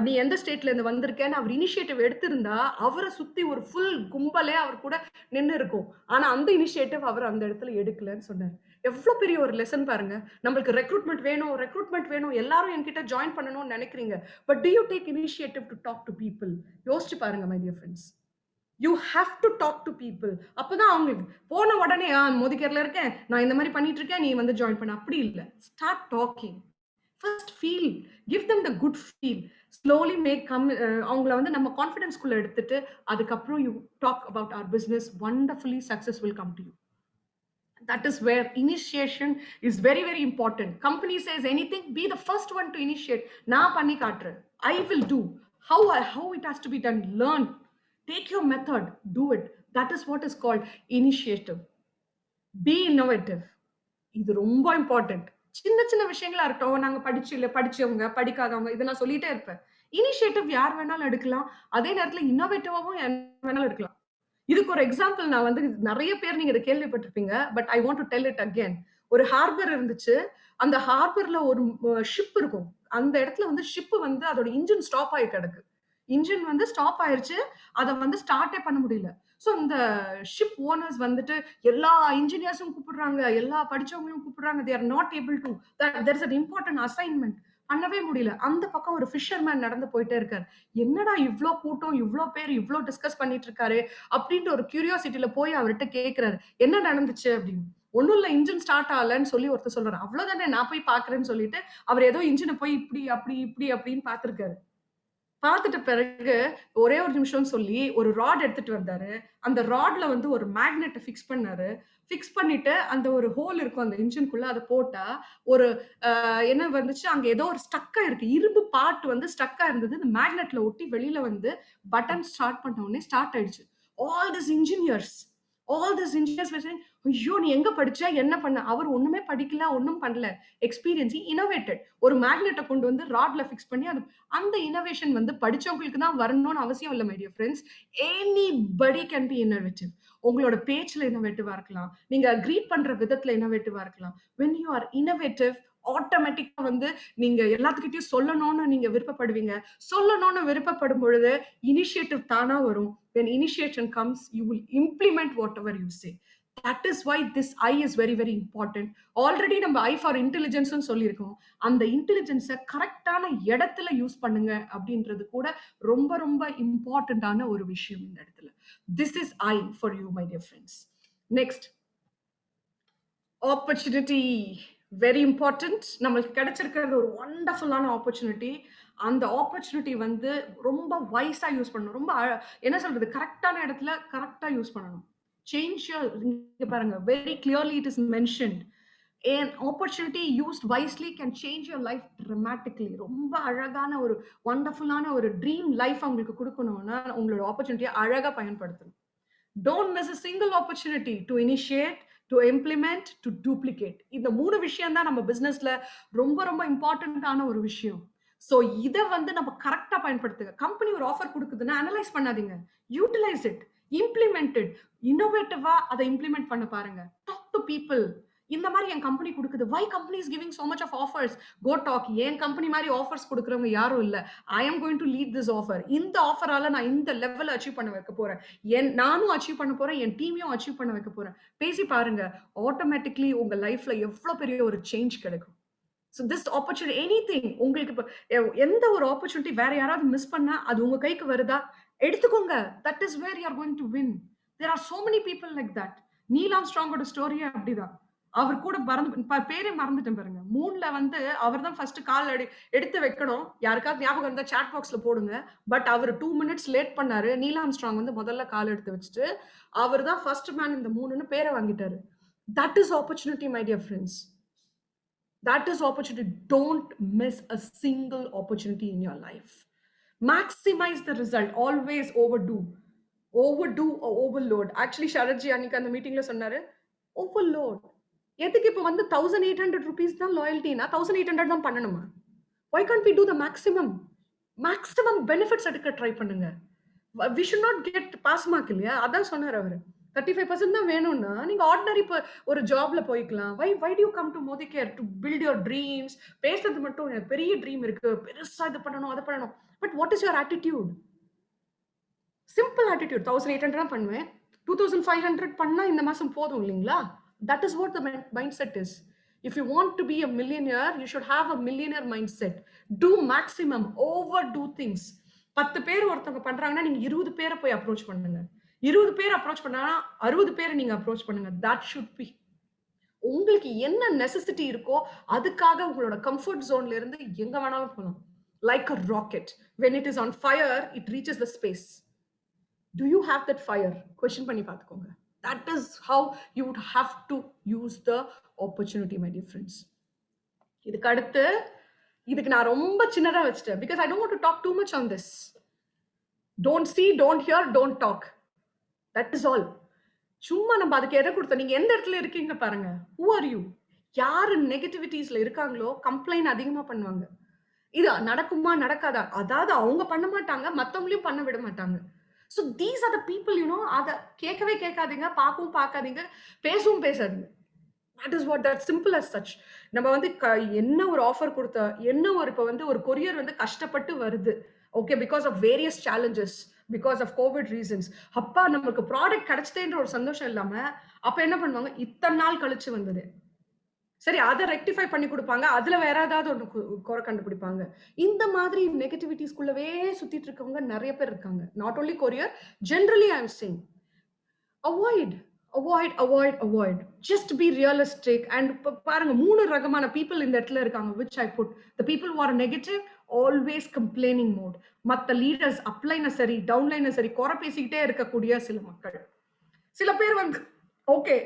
[SPEAKER 1] நீ எந்த ஸ்டேட்ல இருந்து வந்திருக்கேன்னு அவர் இனிஷியேட்டிவ் எடுத்திருந்தா அவரை சுத்தி ஒரு ஃபுல் கும்பலே அவர் கூட நின்னு இருக்கும். ஆனா அந்த இனிஷியேட்டிவ் அவர் அந்த இடத்துல எடுக்கலன்னு சொன்னார். எவ்வளவு பெரிய ஒரு லெசன் பாருங்க. நம்மளுக்கு ரெக்ரூட்மெண்ட் வேணும், எல்லாரும் என்கிட்ட ஜாயின் பண்ணணும்னு நினைக்கிறீங்க. But do you take initiative to talk to people? யோசிச்சு பாருங்க my dear friends. You have to talk to people. அப்பதான் அவங்களுக்கு போன உடனே மோதிக்கர்ல இருக்கேன், நான் இந்த மாதிரி பண்ணிட்டு இருக்கேன், நீ வந்து ஜாயின் பண்ண, அப்படி இல்லை. Start talking. First feel, give them the good feel. Slowly make come அவங்கள வந்து நம்ம கான்ஃபிடன்ஸ்குள்ள எடுத்துட்டு, அதுக்கப்புறம் you talk about our business, wonderfully success will come to you. That is where initiation is very very important. Company says anything, be the first one to initiate. நான் பண்ணி காட்டுறேன், I will do. How it has to be done, learn, take your method, do it. That is what is called initiative. Be innovative. இது ரொம்ப important. சின்ன சின்ன விஷயங்களா இருக்கட்டும், நாங்க படிச்சவங்க படிக்காதவங்க இதை நான் சொல்லிட்டே இருப்பேன். இனிஷியேட்டிவ் யார் வேணாலும் எடுக்கலாம், அதே நேரத்துல இன்னோவேட்டிவாவும் யார் வேணாலும் இருக்கலாம். இதுக்கு ஒரு எக்ஸாம்பிள் நான் வந்து நிறைய பேர் நீங்க இதை கேள்விப்பட்டிருப்பீங்க, but I want to tell it again. ஒரு ஹார்பர் இருந்துச்சு. அந்த ஹார்பர்ல ஒரு ஷிப் இருக்கும். அந்த இடத்துல வந்து ஷிப் வந்து அதோட இன்ஜின் ஸ்டாப் ஆகி கிடக்கு. இன்ஜின் வந்து ஸ்டாப் ஆயிருச்சு. அதை வந்து ஸ்டார்ட்டே பண்ண முடியல. ஸோ இந்த ஷிப் ஓனர்ஸ் வந்துட்டு எல்லா இன்ஜினியர்ஸும் கூப்பிடுறாங்க, எல்லா படிச்சவங்களும் கூப்பிடுறாங்க. They are not able to, there is an important assignment. பண்ணவே முடியல. அந்த பக்கம் ஒரு ஃபிஷர்மேன் நடந்து போயிட்டே இருக்காரு. என்னடா இவ்ளோ கூட்டம், இவ்ளோ பேர் இவ்ளோ டிஸ்கஸ் பண்ணிட்டு இருக்காரு அப்படின்ற ஒரு கியூரியாசிட்டில போய் அவர்கிட்ட கேட்கிறாரு, என்ன நடந்துச்சு அப்படின்னு. ஒண்ணும் இல்ல, இன்ஜின் ஸ்டார்ட் ஆகலன்னு சொல்லி ஒருத்தர் சொல்றாரு. அவ்வளவுதானே, நான் போய் பாக்குறேன்னு சொல்லிட்டு அவர் ஏதோ இன்ஜினை போய் இப்படி அப்படி இப்படி அப்படின்னு பார்த்திருக்காரு. பார்த்துட்ட பிறகு ஒரே ஒரு நிமிஷம்னு சொல்லி ஒரு ராட் எடுத்துட்டு வந்தாரு. அந்த ராட்ல வந்து ஒரு மேக்னெட்ட ஃபிக்ஸ் பண்ணாரு. ஃபிக்ஸ் பண்ணிட்டு அந்த ஒரு ஹோல் இருக்கும் அந்த இன்ஜின்குள்ள, அத போட்டா ஒரு என்ன வந்துச்சு, அங்க ஏதோ ஒரு ஸ்டக்கா இருக்கு. இரும்பு பார்ட் வந்து ஸ்டக்கா இருந்தது. அந்த மேக்னெட்ல ஒட்டி வெளியில வந்து பட்டன் ஸ்டார்ட் பண்ண உடனே ஸ்டார்ட் ஆயிடுச்சு. All this engineers were saying, ஐயோ நீ எங்க படிச்ச, என்ன பண்ண? அவர் ஒண்ணுமே படிக்கல, ஒண்ணும் பண்ணல. எக்ஸ்பீரியன்ஸ், இனோவேட்டட். ஒரு மேக்னெட்ட கொண்டு வந்து ராட்ல ஃபிக்ஸ் பண்ணி அந்த இனோவேஷன் வந்து படிச்சவங்களுக்கு தான் வரணும்னு அவசியம் இல்ல my dear friends. Anybody can be innovative. உங்களோட பேச்சுல இன்னோவேட்டிவா இருக்கலாம், நீங்க கிரீட் பண்ற விதத்துல இன்னோவேட்டிவா இருக்கலாம். when you are innovative, ஆட்டோமேட்டிக்கா வந்து நீங்க எல்லாத்துக்கிட்டையும் சொல்லணும்னு நீங்க விருப்பப்படுவீங்க. சொல்லணும்னு விருப்பப்படும் பொழுது இனிஷியேட்டிவ் தானா வரும். when initiation comes, you will implement whatever you say. That is why this I is very very important. Already நம்ம I for intelligence சொல்லியிருக்கோம். அந்த இன்டெலிஜென்ஸை கரெக்டான இடத்துல யூஸ் பண்ணுங்க அப்படின்றது கூட ரொம்ப ரொம்ப இம்பார்ட்டன்டான ஒரு விஷயம் இந்த இடத்துல. This is I for you my dear friends. Next, opportunity very important. நம்மளுக்கு கிடைச்சிருக்கிறது ஒரு வண்டர்ஃபுல்லான ஆப்பர்ச்சுனிட்டி. அந்த ஆப்பர்ச்சுனிட்டி வந்து ரொம்ப வைஸா யூஸ் பண்ணணும். ரொம்ப என்ன சொல்றது, கரெக்டான இடத்துல கரெக்டா யூஸ் பண்ணணும். சேஞ்ச் யுவர், இங்க பாருங்க very clearly it is mentioned, an opportunity used wisely can change your life dramatically. ரொம்ப அழகான ஒரு வண்டர்ஃபுல்லான ஒரு ட்ரீம் லைஃப் உங்களுக்கு கொடுக்கணும்னா உங்களோட ஆப்பர்ச்சுனிட்டியை அழகா பயன்படுத்தணும். Don't miss a single opportunity to initiate, to implement, to duplicate. இந்த 3 விஷயம் தான் நம்ம பிசினஸ்ல ரொம்ப ரொம்ப இம்பார்ட்டன்டான ஒரு விஷயம். சோ இத வந்து நம்ம கரெக்ட்டா பயன்படுத்துங்க. கம்பெனி ஒரு ஆஃபர் குடுக்குதுன்னா அனலைஸ் பண்ணாதீங்க. Utilise it, implement it. இன்னோவேட்டிவா அதை இம்ப்ளிமெண்ட் பண்ண பாருங்க. Talk to people. இந்த மாதிரி என் கம்பெனி கொடுக்குது. Why company is giving so much of offers? Go talk. என் கம்பெனி மாதிரி ஆஃபர்ஸ் கொடுக்குறவங்க யாரும் இல்ல. I am going to lead this offer. இந்த ஆஃபரால நான் இந்த லெவல் அச்சீவ் பண்ண வைக்க போறேன். நானும் அச்சீவ் பண்ண போறேன், என் டீமையும் அச்சீவ் பண்ண வைக்க போறேன். பேசி பாருங்க. ஆட்டோமேட்டிக்லி உங்க லைஃப்ல எவ்வளவு பெரிய ஒரு சேஞ்ச் கிடைக்கும். ஸோ திஸ் ஆப்பர்ச்சுனிட்டி, எனிதிங், உங்களுக்கு இப்போ எந்த ஒரு ஆப்பர்ச்சுனிட்டி வேற யாராவது மிஸ் பண்ணா அது உங்க கைக்கு வருதா, எடுத்துக்கோங்க. That is where you are going to win. There are so many people like that. Neil ஆம்ஸ்ட்ராங்கோட ஸ்டோரியே அப்படிதான். அவர் கூட பேரே மறந்துட்டேன் பாருங்க. மூன்ல வந்து அவர் தான் ஃபர்ஸ்ட் கால் எடுத்து வைக்கணும். யாருக்காவது ஞாபகம் இருந்தா சாட் பாக்ஸ்ல போடுங்க. பட் அவர் 2 மினிட்ஸ் லேட் பண்ணாரு. நீல் ஆம்ஸ்ட்ராங் வந்து முதல்ல கால் எடுத்து வச்சுட்டு அவர் தான் ஃபர்ஸ்ட் மேன் இந்த 3ன்னு பேரை வாங்கிட்டாரு. That is opportunity my dear friends. That is opportunity. Don't miss a single opportunity in your life. Maximize the result. Always overdo or overload. Actually Sharadji அன்னைக்கு அந்த மீட்டிங்ல சொன்னாரு, overload. எதுக்கு இப்போ வந்து 1800 rupees தான் லாயல்ட்டினா 1800 தான் பண்ணணுமா? Why can't we do the maximum benefits எடுக்க ட்ரை பண்ணுங்க. We should not get pass mark இல்லையா? அதான் சொன்னார் அவரு. 35% தான் வேணும்னா நீங்க ஆர்டினரி ஒரு ஜாப்ல போய்க்கலாம். why do you come to Modicare to build your dreams? பேசுறது மட்டும், எனக்கு பெரிய ட்ரீம் இருக்கு, பெருசா இது பண்ணணும் அது பண்ணணும். But what is your attitude? Simple attitude. 1800 தான் பண்ணுவேன், 2500 பண்ணா இந்த மாசம் போதும் இல்லைங்களா? That is what the mindset is. If you want to be a millionaire, you should have a millionaire mindset. Do maximum, overdo things. 10 பேர் ஒருத்தவங்க பண்றாங்கன்னா நீங்க 20 பேரை போய் அப்ரோச் பண்ணுங்க. 20 பேர் அப்ரோச் பண்ணா 60 பேரை நீங்க அப்ரோச் பண்ணுங்க. That should be. உங்களுக்கு என்ன நெசசிட்டி இருக்கோ அதுக்காக உங்களோட கம்ஃபர்ட் ஜோன்ல இருந்து எங்க வேணாலும் போலாம். Like a rocket. When it is on fire, it reaches the space. Do you have that fire? Question பண்ணி பார்த்துக்கோங்க. That is how you would have to use the opportunity, my dear friends. இதுக்கு அடுத்து இதுக்கு நான் ரொம்ப சின்னதா வச்சிட்டேன் because I don't want to talk too much on this. Don't see, don't hear, don't talk. That is all. சும்மா நம்ம அதுக்கு எதை கொடுத்தோம்? நீங்க எந்த இடத்துல இருக்கீங்க பாருங்க. Who are you? யாரு நெகட்டிவிட்டிஸ்ல இருக்காங்களோ கம்ப்ளைண்ட் அதிகமா பண்ணுவாங்க. இது நடக்குமா நடக்காதா? அதாவது அவங்க பண்ண மாட்டாங்க, மத்தவங்களையும் பண்ண விட மாட்டாங்க. So these are the people, அத கேட்கவே கேட்காதீங்க, பார்க்கவும் பார்க்காதீங்க, பேசவும் பேசாதீங்க. That is what, that simple as such. நம்ம வந்து என்ன ஒரு ஆஃபர் கொடுத்தா, என்ன ஒரு இப்ப வந்து ஒரு கொரியர் வந்து கஷ்டப்பட்டு வருது. Okay, because of various challenges, because of COVID reasons. அப்பா நமக்கு ப்ராடக்ட் கிடைச்சதேன்ற ஒரு சந்தோஷம் இல்லாம, அப்ப என்ன பண்ணுவாங்க, இத்தனை நாள் கழிச்சு வந்தது. சரி, அதை ரெக்டிஃபை பண்ணி கொடுப்பாங்க. அதுல வேற ஏதாவது ஒன்று குறை கண்டுபிடிப்பாங்க. இந்த மாதிரி நெகட்டிவிட்டிஸ்குள்ளவே சுத்திட்டு இருக்கவங்க நிறைய பேர் இருக்காங்க. Not only courier, generally I am saying avoid. Just be realistic. And பாருங்க, 3 ரகமான பீப்புள் இந்த இடத்துல இருக்காங்க. Which I put the people who are negative, always complaining mode. மற்ற லீடர்ஸ் அப்லைன சரி டவுன்லைன சரி குறை பேசிக்கிட்டே இருக்கக்கூடிய சில மக்கள். சில பேர் வந்து ஓகே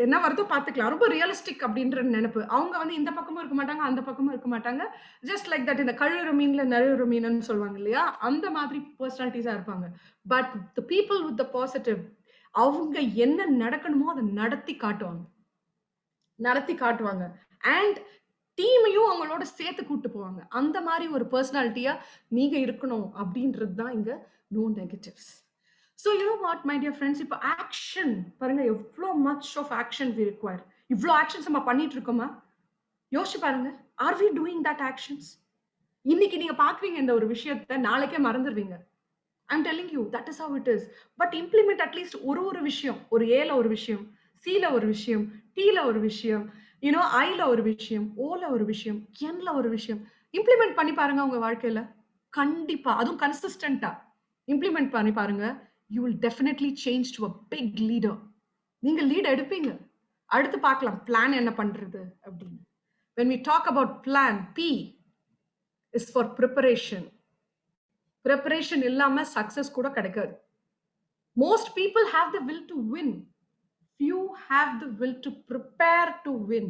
[SPEAKER 1] என்ன வருதோ பார்த்துக்கலாம், ரொம்ப ரியலிஸ்டிக் அப்படின்ற நினைப்பு. அவங்க வந்து இந்த பக்கமும் இருக்க மாட்டாங்க, அந்த பக்கமும் இருக்க மாட்டாங்க. ஜஸ்ட் லைக் தட், இந்த கழுவுற மீன்ல நழுவுற மீனுன்னு சொல்லுவாங்க இல்லையா, அந்த மாதிரி பர்சனாலிட்டிஸா இருப்பாங்க. But the people with the positive, அவங்க என்ன நடக்கணுமோ அதை நடத்தி காட்டுவாங்க. அண்ட் டீமையும் அவங்களோட சேர்த்து கூட்டு போவாங்க. அந்த மாதிரி ஒரு பர்சனாலிட்டியா நீங்க இருக்கணும் அப்படின்றது தான் இங்க no negatives. So you know what, my dear friends, இப்போ ஆக்ஷன் பாருங்க, எவ்வளோ much of action we require. இவ்வளோ ஆக்ஷன்ஸ் நம்ம பண்ணிட்டு இருக்கோமா? யோசிச்சு பாருங்க. Are we doing that actions? இன்னைக்கு நீங்க பாக்குறீங்க இந்த ஒரு விஷயத்தை, நாளைக்கே மறந்துடுவீங்க. I'm telling you, that is how it is. But implement at least ஒரு விஷயம், ஒரு ஏல ஒரு விஷயம், சில ஒரு விஷயம், டீல ஒரு விஷயம், ஐல ஒரு விஷயம், ஓல ஒரு விஷயம், என்ல ஒரு விஷயம் இம்ப்ளிமெண்ட் பண்ணி பாருங்க உங்க வாழ்க்கையில. கண்டிப்பா, அதுவும் கன்சிஸ்டன்டா இம்ப்ளிமெண்ட் பண்ணி பாருங்க. You will definitely change to a big leader. நீங்க லீட் எடுப்பீங்க. அடுத்து பார்க்கலாம் பிளான் என்ன பண்றது அப்படின்னு. When we talk about plan, P is for preparation. Preparation இல்லாம success கூட கிடைக்காது. Most people have the will to win. Few have the will to prepare to win.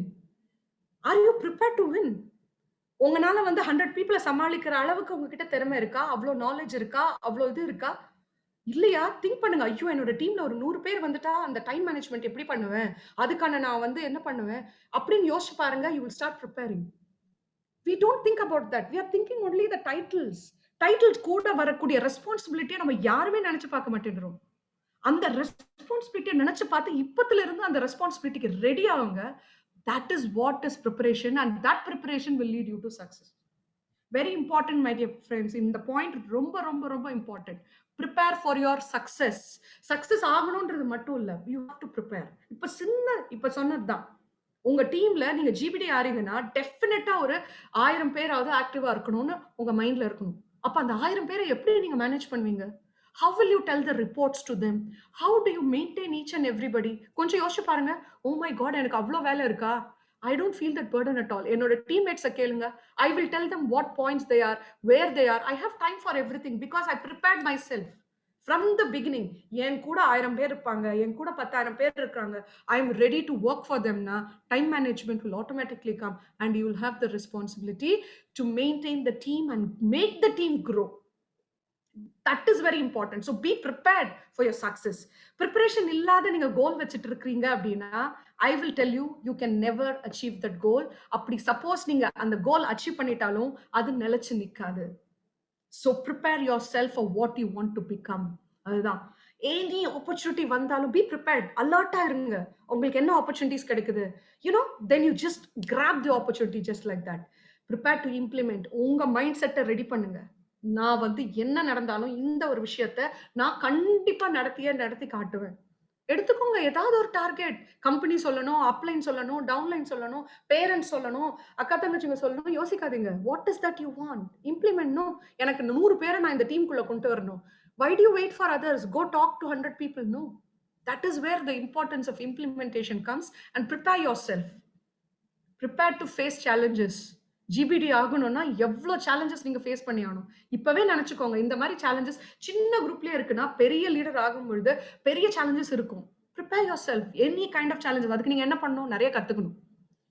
[SPEAKER 1] Are you prepared to win? உங்களால வந்து 100 people சமாளிக்கிற அளவுக்கு உங்ககிட்ட திறமை இருக்கா? அவ்வளோ நாலேஜ் இருக்கா? அவ்வளோ இது இருக்கா? இல்லையா? திங்க் பண்ணுங்க. ஐயோ, என்னோட டீம்ல ஒரு 100 பேர் வந்துட்டா அந்த டைம் மேனேஜ்மெண்ட் எப்படி பண்ணுவேன்? அதுக்கான நான் வந்து என்ன பண்ணுவேன்? அப்படின்னு யோசிச்சு பாருங்க. You will start preparing. We don't think about that. We are thinking only the titles. Titles கூட வரக்கூடிய ரெஸ்பான்சிபிலிட்டியை நம்ம யாருமே நினைச்சு பார்க்க மாட்டேங்கிறோம். அந்த ரெஸ்பான்சிபிலிட்டியை நினைச்சு பார்த்து இப்பத்துல இருந்து அந்த ரெஸ்பான்சிபிலிட்டிக்கு ரெடி ஆகுங்க. That is what is preparation, and that preparation will lead you to success. Very important, my dear friends. இந்த பாயிண்ட் ரொம்ப ரொம்ப ரொம்ப important. Prepare for your success. Success ஆகணும்ன்றது மட்டும் இல்ல, யூ ஹாவ் டு ப்ரிப்பேர். இப்ப சொன்னதுதான், உங்க டீம்ல நீங்க ஜிபிடி ஆறீங்கன்னா டெஃபினட்டா ஒரு 1000 பேராவது ஆக்டிவா இருக்கணும்னு உங்க மைண்ட்ல இருக்கணும். அப்ப அந்த 1000 பேரை எப்படி நீங்க மேனேஜ் பண்ணுவீங்க? How will you tell the reports to them? How do you maintain each and everybody? கொஞ்சம் யோசிச்சு பாருங்க. ஓ மை காட், எனக்கு அவ்வளோ வேலை இருக்கா? I don't feel that burden at all. என்னோட டீம்மேட்ஸை கேளுங்க. I will tell them what points they are, where they are. I have time for everything because I prepared myself from the beginning. என் கூட 1000 பேர் இருப்பாங்க, என் கூட 10,000 பேர் இருக்காங்க. I am ready to work for them. Time management will automatically come and you will have the responsibility to maintain the team and make the team grow. That is very important. So be prepared for your success. Preparation இல்லாத நீங்க கோல் வச்சிட்டு இருக்கீங்க அப்படின்னா, I will tell you, you can never achieve that goal. அப்படி suppose நீங்க அந்த goal achieve பண்ணிட்டாலும் அது நிலைச்சு நிக்காது. So prepare yourself for what you want to become. அதுதான். any opportunity வந்தாலும் be prepared. அலர்ட்டா இருங்க. உங்களுக்கு என்ன opportunities கிடைக்குது, then you just grab the opportunity just like that. Prepare to implement. உங்க மைண்ட் செட்டை ரெடி பண்ணுங்க. நான் வந்து என்ன நடந்தாலும் இந்த ஒரு விஷயத்தை நான் கண்டிப்பா நடத்தி காட்டுவேன். எடுத்துக்கோங்க ஏதாவது ஒரு டார்கெட். கம்பெனி சொல்லணும், அப்லைன் சொல்லணும், டவுன்லைன் சொல்லணும், பேரண்ட்ஸ் சொல்லணும், அக்கா தங்கச்சிங்க சொல்லணும். யோசிக்காதீங்க. What is that you want? Implement. எனக்கு 100 பேரை நான் இந்த டீமுக்குள்ள கொண்டு வரணும். Why do you wait for others? Go talk to 100 people. No. That is where the importance of implementation comes. And prepare yourself. Prepare to face challenges. GPT ஆகணும்னா எவ்வளோ challenges நீங்க face பண்ணி ஆகணும். இப்பவே நினைச்சுக்கோங்க, இந்த மாதிரி சேலஞ்சஸ் சின்ன குரூப்லயே இருக்குன்னா பெரிய லீடர் ஆகும் பொழுது பெரிய சேலஞ்சஸ் இருக்கும். Prepare yourself any kind of challenges. அதுக்கு நீங்க என்ன பண்ணணும்? நிறைய கத்துக்கணும்.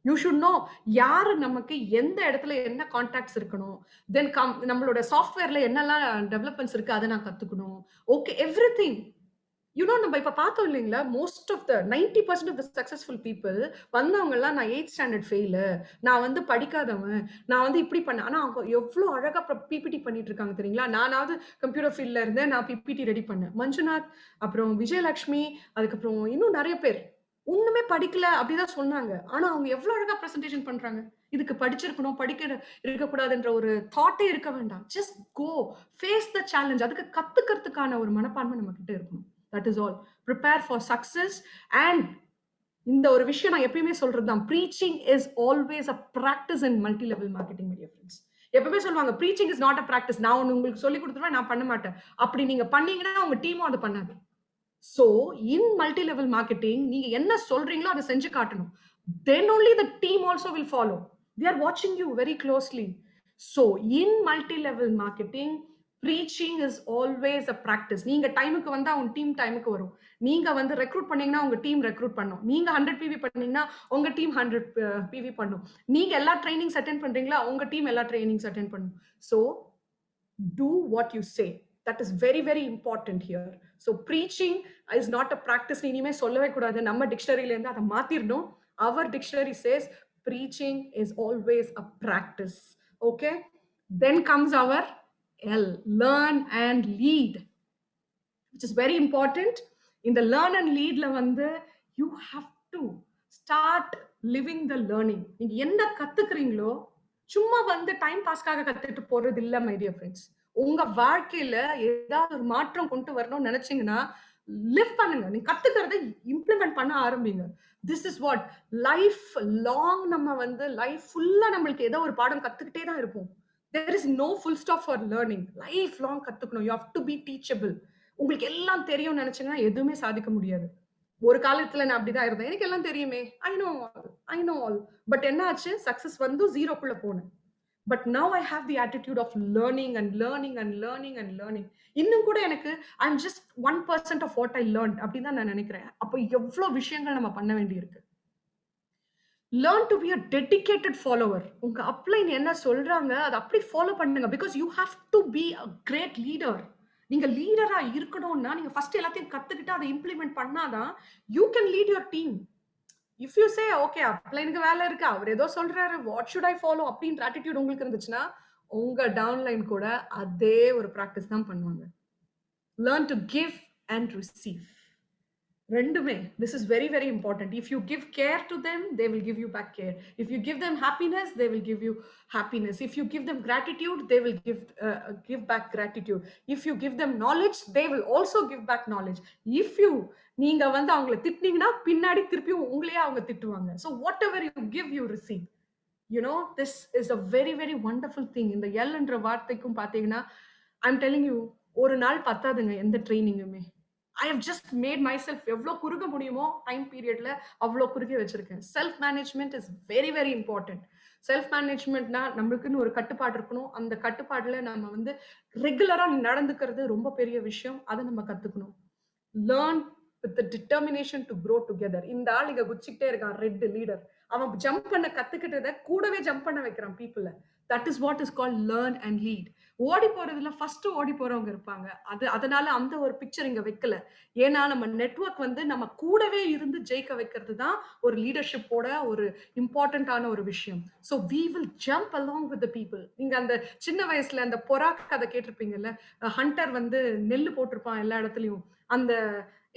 [SPEAKER 1] யூ ஷுட் நோ யாரு நமக்கு எந்த இடத்துல என்ன கான்டாக்ட்ஸ் இருக்கணும். தென் நம்மளோட சாஃப்ட்வேர்ல என்னெல்லாம் டெவலப்மெண்ட்ஸ் இருக்கு அதை நான் கத்துக்கணும். Okay, everything. நம்ம இப்ப பார்த்தோம் இல்லைங்களா, most of the 90% of the successful people வந்தவங்கலாம் நான் 8th ஸ்டாண்டர்ட் ஃபெயிலு, நான் வந்து படிக்காதவன், நான் வந்து இப்படி பண்ணேன். ஆனா அவங்க எவ்வளோ அழகா பிபிடி பண்ணிட்டு இருக்காங்க தெரியுங்களா? நானாவது கம்ப்யூட்டர் ஃபீல்ட்ல இருந்தேன், நான் பிபிடி ரெடி பண்ணேன். மஞ்சுநாத், அப்புறம் விஜயலட்சுமி, அதுக்கப்புறம் இன்னும் நிறைய பேர் ஒண்ணுமே படிக்கல அப்படிதான் சொன்னாங்க. ஆனா அவங்க எவ்வளவு அழகா பிரசன்டேஷன் பண்றாங்க. இதுக்கு படிச்சிருக்கணும், படிக்க இருக்கக்கூடாதுன்ற ஒரு தாட்டே இருக்க வேண்டாம். Just go face the challenge. அதுக்கு கத்துக்கிறதுக்கான ஒரு மனப்பான்மை நம்ம கிட்ட இருக்கணும். That is all. Prepare for success. And இந்த ஒரு விஷயம் நான் எப்பயுமே சொல்றதுதான், preaching is always a practice in multi level marketing media friends. எப்பவுமே சொல்லுவாங்க preaching is not a practice. நான் ஒன்று உங்களுக்கு சொல்லி கொடுத்துருவேன், நான் பண்ண மாட்டேன். அப்படி நீங்க பண்ணீங்கன்னா உங்க டீமும் அதை பண்ணாது. So in multi level marketing நீங்க என்ன சொல்றீங்களோ அதை செஞ்சு காட்டணும். தென் only the team also will follow. They are watching you very closely. So in multi level marketing, preaching is always a practice. நீங்க டைமுக்கு வந்தா உங்க டீம் டைமுக்கு வரும். நீங்க வந்து ரெக்ரூட் பண்ணீங்கன்னா உங்க டீம் ரெக்ரூட் பண்ணும். நீங்க 100 பிவி பண்ணீங்கன்னா உங்க டீம் 100 பிவி பண்ணும். நீங்க எல்லா ட்ரைனிங்ஸ் அட்டென்ட் பண்றீங்களா, உங்க டீம் எல்லா ட்ரைனிங்ஸ் அட்டென்ட் பண்ணும். So do what you say. That is very very important here. So preaching is not a practice. இனிமே சொல்லவே கூடாது. நம்ம டிக்ஷனரியில இருந்து அதை மாத்திரணும். Our dictionary says preaching is always a practice. Okay, then comes our L, learn and lead, which is very important. In the learn and lead la வந்து you have to start living the learning. நீங்க என்ன கத்துக்கிறீங்களோ சும்மா வந்து time பாஸ்க்காக கத்துட்டு போறது இல்ல my dear friends. உங்க வாழ்க்கையில ஏதாவது ஒரு மாற்றம் கொண்டு வரணும்னு நினைச்சீங்கன்னா லிவ் பண்ணுங்க. நீங்க கத்துக்கிறத இம்ப்ளிமெண்ட் பண்ண ஆரம்பிங்க. This is what life long. நம்ம வந்து லைஃப் ஃபுல்லா நம்மளுக்கு ஏதோ ஒரு பாடம் கத்துக்கிட்டே தான் இருப்போம். there is no full stop for learning. Life long கத்துக்கணும். you have to be teachable. உங்களுக்கு எல்லாம் தெரியும் நினைச்சீங்கன்னா எதுவுமே சாதிக்க முடியாது. ஒரு காலத்துல நான் அப்படிதான் இருந்தேன். எனக்கு எல்லாம் தெரியுமே, ஐ நோ ஆல். பட் என்ன ஆச்சு, சக்சஸ் வந்து ஜீரோக்குள்ள போனேன். But now I have the attitude of learning and learning and learning and learning. இன்னும் கூட எனக்கு I am just 1% of what I learn அப்படின்னு தான் நான் நினைக்கிறேன். அப்போ எவ்வளவு விஷயங்கள் நம்ம பண்ண வேண்டி இருக்கு. Learn to be a dedicated follower. உங்க அப்ளைன் என்ன சொல்றாங்க அதை அப்படி ஃபாலோ பண்ணுங்க. Because you have to be a great leader. நீங்க லீடரா இருக்கணும்னா நீங்க ஃபர்ஸ்ட் எல்லாத்தையும் கத்துக்கிட்டு அதை இம்ப்ளிமெண்ட் பண்ணாதான் you can lead your team. If you say okay அப்ளைனுக்கு வேலை இருக்கு, அவர் ஏதோ சொல்றாரு, வாட் ஷுட் ஐ ஃபாலோ அப்படின்ற ஆட்டிடியூட் உங்களுக்கு இருந்துச்சுன்னா உங்க டவுன்லைன் கூட அதே ஒரு ப்ராக்டிஸ் தான் பண்ணுவாங்க. Learn to give and receive. ரெண்டுமே. This is very very important. If you give care to them, they will give you back care. If you give them happiness, they will give you happiness. If you give them gratitude, they will give back gratitude. If you give them knowledge, they will also give back knowledge. If you நீங்க வந்து அவங்களை திட்டினீங்கன்னா பின்னாடி திருப்பி உங்களையே அவங்க திட்டுவாங்க. So whatever you give, you receive. This is a very very wonderful thing. இந்த L என்ற வார்த்தைக்கும் பாத்தீங்கன்னா I'm telling you, ஒரு நாள் பத்தாதுங்க எந்த ட்ரைனிங்குமே. I have just made myself எவ்வளோ குறுக முடியுமோ டைம் பீரியட்ல அவ்வளோ குறுகி வச்சிருக்கேன். Self management is very very important. Self மேனேஜ்மெண்ட்னா நம்மளுக்குன்னு ஒரு கட்டுப்பாடு இருக்கணும். அந்த கட்டுப்பாடுல நம்ம வந்து ரெகுலரா நடந்துக்கிறது ரொம்ப பெரிய விஷயம். அதை நம்ம கத்துக்கணும். Learn with determination to grow together. இந்த ஆள் இங்க குச்சிக்கிட்டே இருக்கான், ரெட் லீடர். அவன் ஜம்ப் பண்ண கத்துக்கிட்டத கூடவே ஜம்ப் பண்ண வைக்கிறான் பீப்புள. That is what is called learn and lead. ஓடி போறதுல ஃபர்ஸ்ட் ஓடி போறவங்க இருப்பாங்க. அதனால அந்த ஒரு பிக்சர் இங்க வைக்கல. ஏன்னா நம்ம நெட்வொர்க் வந்து நம்ம கூடவே இருந்து ஜெயிக்க வைக்கிறது தான் ஒரு லீடர்ஷிப்போட ஒரு இம்பார்ட்டன்டான ஒரு விஷயம். So we will jump along with the people. நீங்க அந்த சின்ன வயசுல அந்த பொறா கதை கேட்டிருப்பீங்கல்ல, ஹண்டர் வந்து நெல்லு போட்டிருப்பான் எல்லா இடத்துலயும். அந்த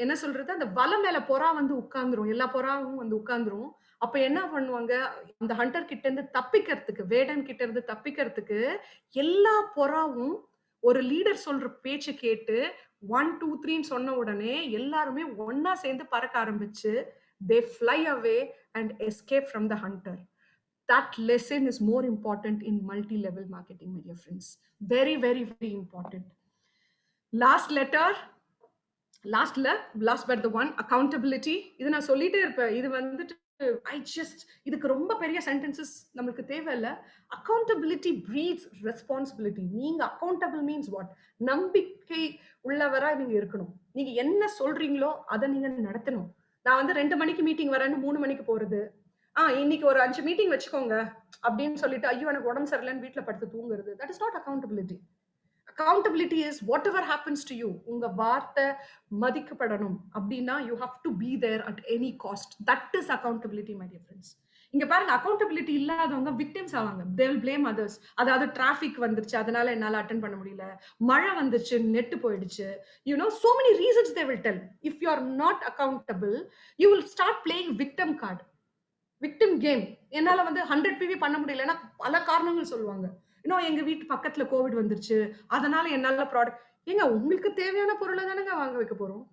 [SPEAKER 1] என்ன சொல்றது, அந்த வலை மேல பொறா வந்து உட்கார்ந்துரும், எல்லா பொறாவும் வந்து உட்கார்ந்துரும். அப்ப என்ன பண்ணுவாங்க, அந்த ஹண்டர் கிட்ட இருந்து தப்பிக்கிறதுக்கு, வேடன் கிட்ட இருந்து தப்பிக்கிறதுக்கு எல்லா பொறாவும் ஒரு லீடர் சொல்ற பேச்சை கேட்டு 1 2 3 சொன்ன உடனே எல்லாருமே ஒன்னா சேர்ந்து பறக்க ஆரம்பிச்சு they fly away and escape from the hunter. That lesson is more important in multi-level marketing, my dear friends. Very very very important. Last letter, last but the one, accountability. இது நான் சொல்லிட்டே இருப்பேன். இது வந்துட்டு இதுக்கு ரொம்ப பெரிய சென்டென்சஸ் நம்மளுக்கு தேவையில்ல. Accountability breeds responsibility. நீங்க அக்கௌண்டபிள் மீன்ஸ் வாட்? நம்பிக்கை உள்ளவரா நீங்க இருக்கணும். நீங்க என்ன சொல்றீங்களோ அதை நீங்க நடத்தணும். நான் வந்து 2 மணிக்கு மீட்டிங் வரேன்னு 3 மணிக்கு போறது, இன்னைக்கு ஒரு 5 மீட்டிங் வச்சுக்கோங்க அப்படின்னு சொல்லிட்டு, ஐயோ எனக்கு உடம்பு சரியில்லைன்னு வீட்டுல படுத்து தூங்குறது, that is not accountability. Accountability is whatever happens to you, உங்க வார்த்தை மதிக்கப்படணும் அப்படின்னா you have to be there at any cost. That is accountability my dear friends. இங்க பாருங்க, அக்கௌண்டபிலிட்டி இல்லாதவங்க விக்டிம்ஸ் ஆவாங்க. They will blame others. அதாவது traffic வந்துருச்சு அதனால என்னால அட்டென்ட் பண்ண முடியல, மழை வந்துருச்சு நெட்டு போயிடுச்சு, you know so many reasons they will tell. If you are not accountable you will start playing victim card, victim game. என்னால வந்து 100 பிவி பண்ண முடியலன்னா பல காரணங்கள் சொல்லுவாங்க. இன்னும் எங்க வீட்டு பக்கத்துல கோவிட் வந்துருச்சு அதனால என்னால ப்ராடக்ட். ஏங்க உங்களுக்கு தேவையான பொருளை தானங்க வாங்க வைக்க போறோம்.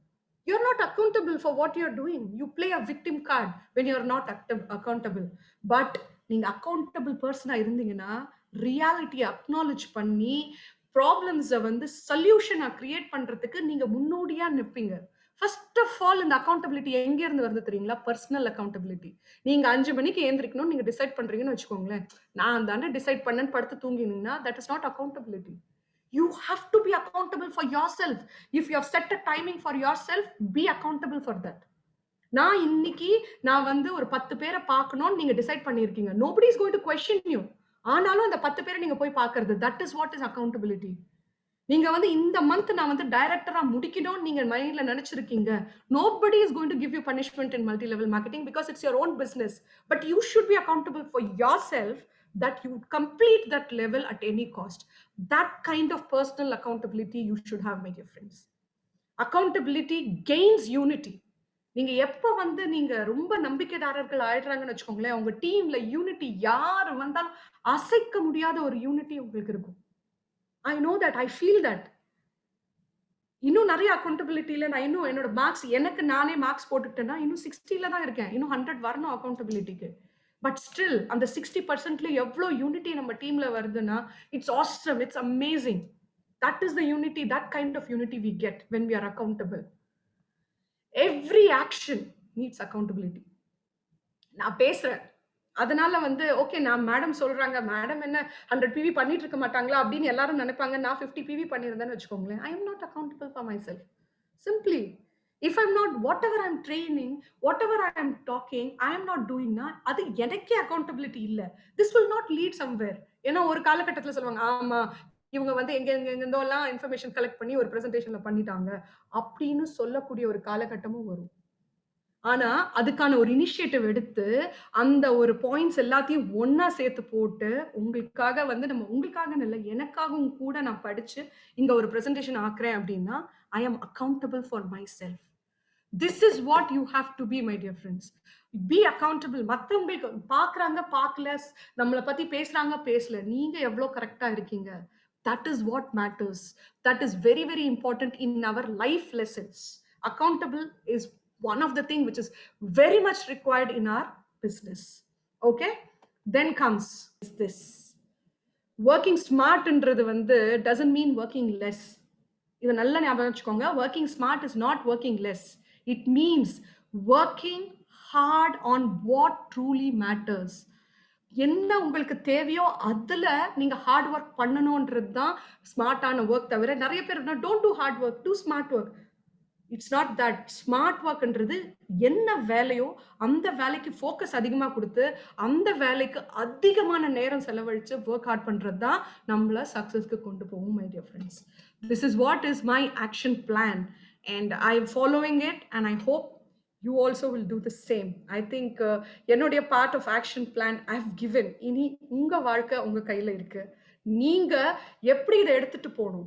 [SPEAKER 1] You're not accountable for what you're doing. You play a victim card when you're not accountable. But நீங்க accountable person இருந்தீங்கன்னா ரியாலிட்டியை அக்னாலேஜ் பண்ணி ப்ராப்ளம்ஸை வந்து சொல்யூஷனை கிரியேட் பண்றதுக்கு நீங்க முன்னோடியா நிற்பீங்க. ஃபர்ஸ்ட் ஆஃப் ஆல் இந்த அக்கௌண்டபிலிட்டி எங்க இருந்து வருது தெரியுங்களா? Personal accountability. நீங்க 5 மணிக்கு ஏந்திரிக்கணும் நீங்க டிசைட் பண்றீங்கன்னு வச்சுக்கோங்களேன், நான் தானே டிசைட் பண்ணேன்னு படுத்து தூங்கினீங்கன்னா that is not accountability. You have to be accountable for yourself. If you have set a timing for yourself, be accountable for that. நான் இன்னைக்கு நான் வந்து ஒரு 10 பேரை பார்க்கணும்னு நீங்க டிசைட் பண்ணியிருக்கீங்க. Nobody is going to question you. ஆனாலும் அந்த 10 பேரை நீங்க போய் பார்க்கிறது, that is what is accountability. நீங்க வந்து இந்த மந்த் நான் வந்து டைரக்டரா முடிக்கணும்னு நீங்க மைண்ட்ல நினைச்சிருக்கீங்க. Nobody is going to give you punishment in multi-level marketing because it's your own business. But you should be accountable for yourself that you complete that level at any cost. That kind of personal accountability you should have, my dear friends. Accountability gains unity. நீங்க எப்ப வந்து நீங்க ரொம்ப நம்பிக்கைதாரர்கள் ஆயிடுறாங்கன்னு வச்சுக்கோங்களேன், உங்க டீம்ல unity யார் வந்தாலும் அசைக்க முடியாத ஒரு யூனிட்டி உங்களுக்கு இருக்கும். I know that, I feel that. இன்னும் நிறைய அக்கௌண்டபிலிட்டியில நான் இன்னும் என்னோட மார்க்ஸ், எனக்கு நானே மார்க்ஸ் போட்டுக்கிட்டேன்னா இன்னும் 60ல தான் இருக்கேன். இன்னும் 100 வரணும் அக்கௌண்டபிலிட்டிக்கு. பட் ஸ்டில் அந்த 60%ல எவ்வளோ யூனிட்டி நம்ம டீம்ல வருதுன்னா it's awesome, it's amazing. That is the unity, that kind of unity we get when we are accountable. Every action needs accountability. நான் பேசுறேன் அதனால வந்து ஓகே, நான் மேடம் சொல்றாங்க, மேடம் என்ன 100 பிவி பண்ணிட்டு இருக்க மாட்டாங்களா அப்படின்னு எல்லாரும் நினைப்பாங்க. நான் 50 பிவி பண்ணியிருந்தேன்னு வச்சுக்கோங்களேன், ஐ am not accountable for my self. Simply if I'm not, whatever I'm training, whatever I am talking, I am not doing na, அது எனக்கே accountability இல்ல. This will not lead somewhere. ஏன்னா ஒரு காலகட்டத்துல சொல்லுவாங்க, ஆமா இவங்க வந்து எங்கெல்லாம் இன்ஃபர்மேஷன் கலெக்ட் பண்ணி ஒரு பிரசன்டேஷன்ல பண்ணிட்டாங்க அப்படின்னு சொல்லக்கூடிய ஒரு காலகட்டமும் வரும். ஆனா அதுக்கான ஒரு இனிஷியேட்டிவ் எடுத்து அந்த ஒரு பாயிண்ட்ஸ் எல்லாத்தையும் ஒன்னா சேர்த்து போட்டு உங்களுக்காக வந்து நம்ம, உங்களுக்காக இல்லை எனக்காகவும் கூட நான் படிச்சு இங்க ஒரு பிரசன்டேஷன் ஆக்குறேன் அப்படின்னா I am accountable for myself. This is what you have to be, my dear friends. Be accountable. மத்தவங்களுக்கு பார்க்கறாங்க பார்க்கல, நம்மளை பத்தி பேசுறாங்க பேசல, நீங்க எவ்வளவு கரெக்டா இருக்கீங்க, that is what matters. That is very very important in our life lessons. Accountable is one of the thing which is very much required in our business. Okay, then comes this working smart என்றது வந்து doesn't mean working less. இத நல்லா ஞாபகம் வச்சுக்கோங்க. working smart is not working less. It means working hard on what truly matters. என்ன உங்களுக்கு தேவையோ அதுல நீங்க ஹார்ட் ஒர்க் பண்ணணும்ன்றது தான் ஸ்மார்ட்டான ஒர்க். தவிர நிறைய பேர் don't do hard work, do smart work. It's not that. Smart ஒர்க்ன்றது என்ன வேலையோ அந்த வேலைக்கு ஃபோக்கஸ் அதிகமா கொடுத்து அந்த வேலைக்கு அதிகமான நேரம் செலவழிச்சு ஒர்க் ஹார்ட் பண்றது தான் நம்மள சக்சஸ்க்கு கொண்டு போகும், my dear friends. This is what is my action plan and I am following it and I hope you also will do the same. I think என்னுடைய part of action plan I have given. இனி உங்க வாழ்க்கை உங்க கையில இருக்கு. நீங்க எப்படி இதை எடுத்துட்டு போகணும்.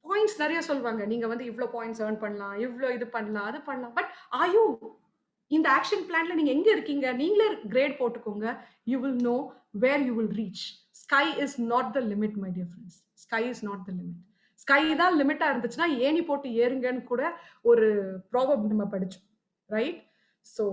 [SPEAKER 1] பாயிண்ட்ஸ் நிறைய சொல்லுவாங்க, நீங்க வந்து இவ்வளோ பாயிண்ட்ஸ் ஏர்ன் பண்ணலாம், இவ்வளோ இது பண்ணலாம், அது பண்ணலாம். பட் ஆர் யூ இந்த ஆக்ஷன் பிளான்ல நீங்க எங்க இருக்கீங்க? நீங்களே கிரேட் போட்டுக்கோங்க. You will know where you will reach. Sky is not the limit, my dear friends. Sky is not the limit. Sky தான் லிமிட்டா இருந்துச்சுன்னா ஏணி போட்டு ஏறுங்கன்னு கூட ஒரு ப்ராவர்ப் நம்ம படிச்சோம், right? So,